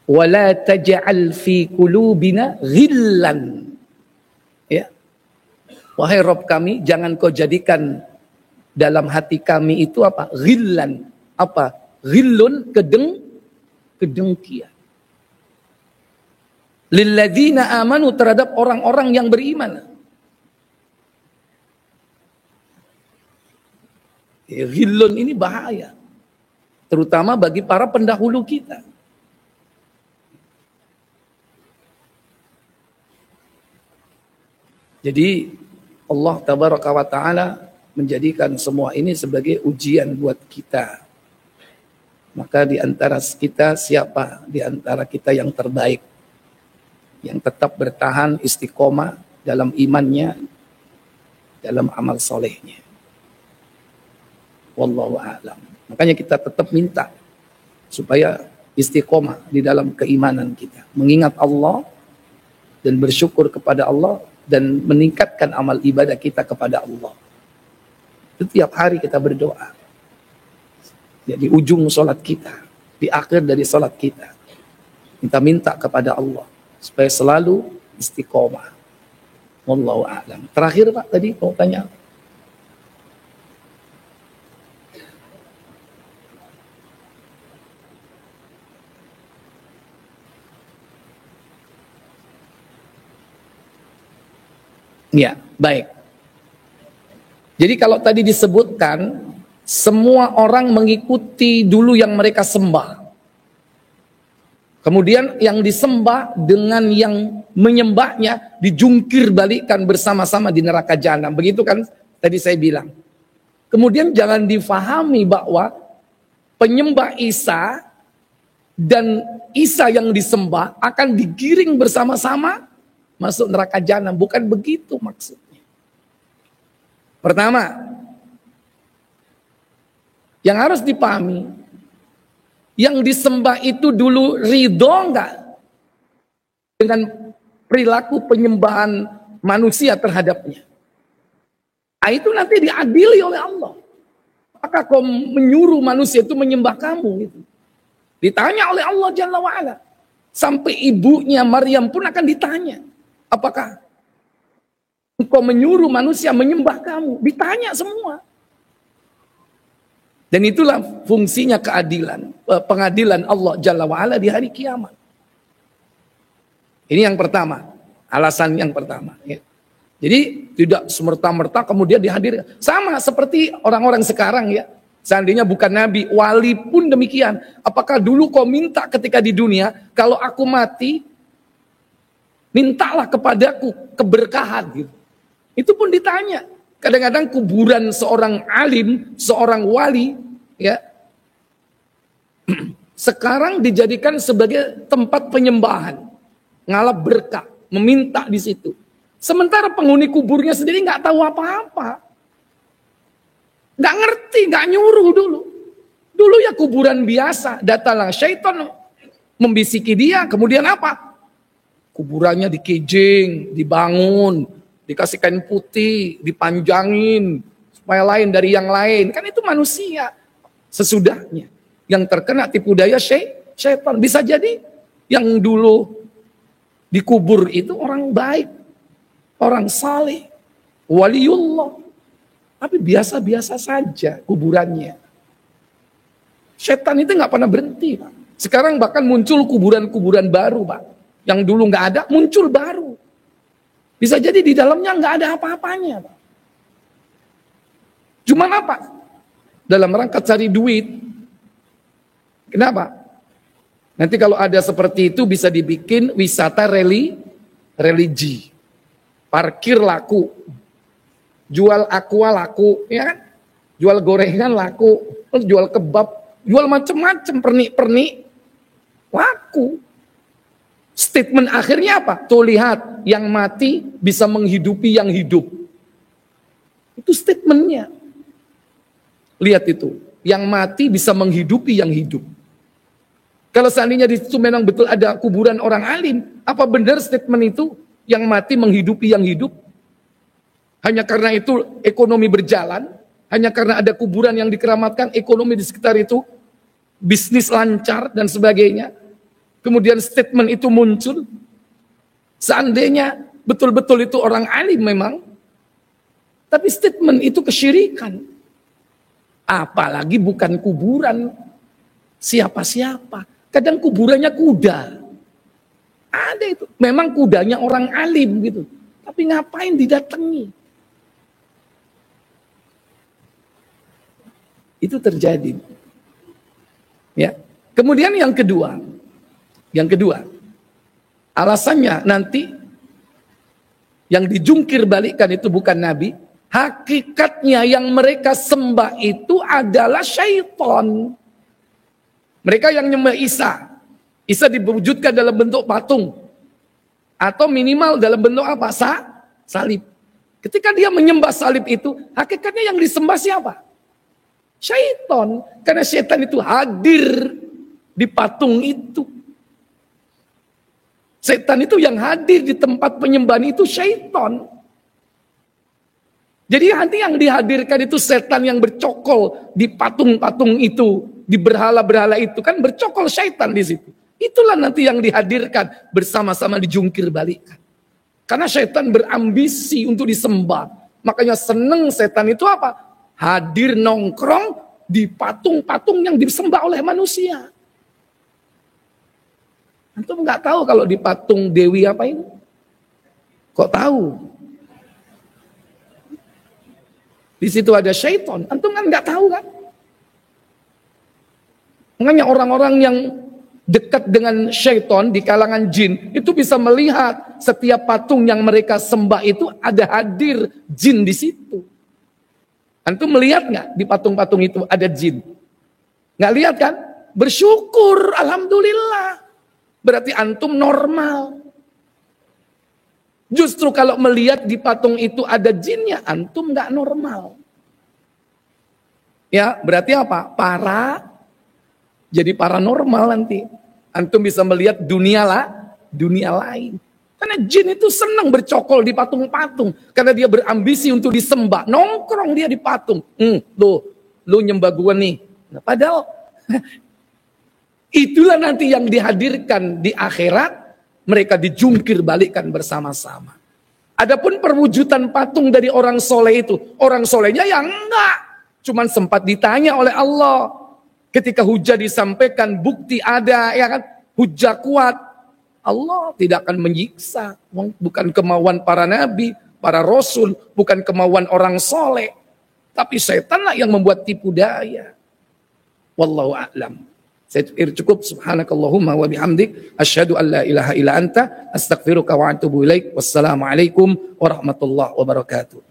wala taj'al fi qulubina ghillan. Ya. Wahai Rabb kami, jangan kau jadikan dalam hati kami itu apa? Ghillan. Apa? Ghillun, kedengkian. Lilladzina amanu, terhadap orang-orang yang beriman. Ghillun ini bahaya. Terutama bagi para pendahulu kita. Jadi Allah tabaraka wa ta'ala menjadikan semua ini sebagai ujian buat kita. Maka di antara kita siapa di antara kita yang terbaik, yang tetap bertahan istiqomah dalam imannya, dalam amal solehnya. Wallahu a'lam. Makanya kita tetap minta supaya istiqomah di dalam keimanan kita, mengingat Allah dan bersyukur kepada Allah dan meningkatkan amal ibadah kita kepada Allah. Setiap hari kita berdoa. Di ujung sholat kita, di akhir dari sholat kita, kita minta kepada Allah supaya selalu istiqomah. Wallahu a'lam. Terakhir Pak, tadi mau tanya. Ya, baik. Jadi kalau tadi disebutkan, semua orang mengikuti dulu yang mereka sembah. Kemudian yang disembah dengan yang menyembahnya dijungkir balikkan bersama-sama di neraka jahanam. Begitu kan tadi saya bilang. Kemudian jangan difahami bahwa penyembah Isa dan Isa yang disembah akan digiring bersama-sama masuk neraka jahanam. Bukan begitu maksudnya. Pertama, yang harus dipahami, yang disembah itu dulu ridho enggak dengan perilaku penyembahan manusia terhadapnya. Nah, itu nanti diadili oleh Allah. Apakah kau menyuruh manusia itu menyembah kamu? Gitu. Ditanya oleh Allah Jalla wa'ala. Sampai ibunya Maryam pun akan ditanya. Apakah engkau menyuruh manusia menyembah kamu? Ditanya semua. Dan itulah fungsinya keadilan, pengadilan Allah Jalla wa'ala di hari kiamat. Ini yang pertama, alasan yang pertama. Ya. Jadi tidak semerta-merta kemudian dihadirkan. Sama seperti orang-orang sekarang ya. Seandainya bukan Nabi, wali pun demikian. Apakah dulu kau minta ketika di dunia, kalau aku mati, mintalah kepadaku keberkahan. Gitu. Itu pun ditanya. Kadang-kadang kuburan seorang alim, seorang wali, ya, sekarang dijadikan sebagai tempat penyembahan, ngalap berkah, meminta di situ. Sementara penghuni kuburnya sendiri nggak tahu apa-apa, nggak ngerti, nggak nyuruh dulu. Dulu ya kuburan biasa, datanglah syaitan membisiki dia, kemudian apa? Kuburannya dikejeng, dibangun, dikasih kain putih, dipanjangin, supaya lain dari yang lain. Kan itu manusia. Sesudahnya. Yang terkena tipu daya syaitan. Bisa jadi yang dulu dikubur itu orang baik. Orang saleh. Waliullah. Tapi biasa-biasa saja kuburannya. Setan itu nggak pernah berhenti, Pak. Sekarang bahkan muncul kuburan-kuburan baru, Pak. Yang dulu nggak ada, muncul baru. Bisa jadi di dalamnya nggak ada apa-apanya, Pak. Cuman apa? Dalam rangka cari duit. Kenapa? Nanti kalau ada seperti itu bisa dibikin wisata religi. Parkir laku. Jual aqua laku, ya kan? Jual gorengan laku, jual kebab, jual macam-macam, pernik-pernik laku. Statement akhirnya apa? Tuh lihat, yang mati bisa menghidupi yang hidup. Itu statementnya. Lihat itu, yang mati bisa menghidupi yang hidup. Kalau seandainya di situ memang betul ada kuburan orang alim, apa benar statement itu yang mati menghidupi yang hidup? Hanya karena itu ekonomi berjalan, hanya karena ada kuburan yang dikeramatkan, ekonomi di sekitar itu, bisnis lancar dan sebagainya. Kemudian statement itu muncul. Seandainya betul-betul itu orang alim memang, tapi statement itu kesyirikan. Apalagi bukan kuburan siapa-siapa. Kadang kuburannya kuda. Ada itu. Memang kudanya orang alim gitu. Tapi ngapain didatangi? Itu terjadi. Ya. Kemudian yang kedua, alasannya nanti yang dijungkir balikkan itu bukan Nabi, hakikatnya yang mereka sembah itu adalah syaitan. Mereka yang nyembah Isa diwujudkan dalam bentuk patung atau minimal dalam bentuk apa? Salib. Ketika dia menyembah salib itu, hakikatnya yang disembah siapa? Syaitan, karena syaitan itu hadir di patung itu. Setan itu yang hadir di tempat penyembahan itu syaitan. Jadi nanti yang dihadirkan itu setan yang bercokol di patung-patung itu, di berhala-berhala itu kan bercokol syaitan di situ. Itulah nanti yang dihadirkan bersama-sama dijungkir balikan. Karena syaitan berambisi untuk disembah. Makanya seneng setan itu apa? Hadir nongkrong di patung-patung yang disembah oleh manusia. Antum nggak tahu kalau di patung Dewi apa ini? Kok tahu? Di situ ada syaitan. Antum kan nggak tahu kan? Makanya orang-orang yang dekat dengan syaitan di kalangan jin itu bisa melihat setiap patung yang mereka sembah itu ada hadir jin di situ. Antum melihat nggak di patung-patung itu ada jin? Nggak lihat kan? Bersyukur, alhamdulillah. Berarti antum normal. Justru kalau melihat di patung itu ada jinnya, antum nggak normal. Ya, berarti apa? Jadi paranormal nanti. Antum bisa melihat dunia lain. Karena jin itu senang bercokol di patung-patung. Karena dia berambisi untuk disembah. Nongkrong dia di patung. Lu nyembah gua nih. Nah, padahal itulah nanti yang dihadirkan di akhirat. Mereka dijungkir balikkan bersama-sama. Adapun perwujudan patung dari orang soleh itu. Orang solehnya ya enggak. Cuman sempat ditanya oleh Allah. Ketika hujah disampaikan, bukti ada, ya kan? Hujah kuat. Allah tidak akan menyiksa. Bukan kemauan para nabi, para rasul, bukan kemauan orang soleh. Tapi setanlah yang membuat tipu daya. Wallahu a'lam. Saya cukup. Subhanakallahumma wa bihamdik. Asyhadu an la ilaha illa anta. Astaghfiruka wa atubu ilaik. Wassalamualaikum warahmatullahi wabarakatuh.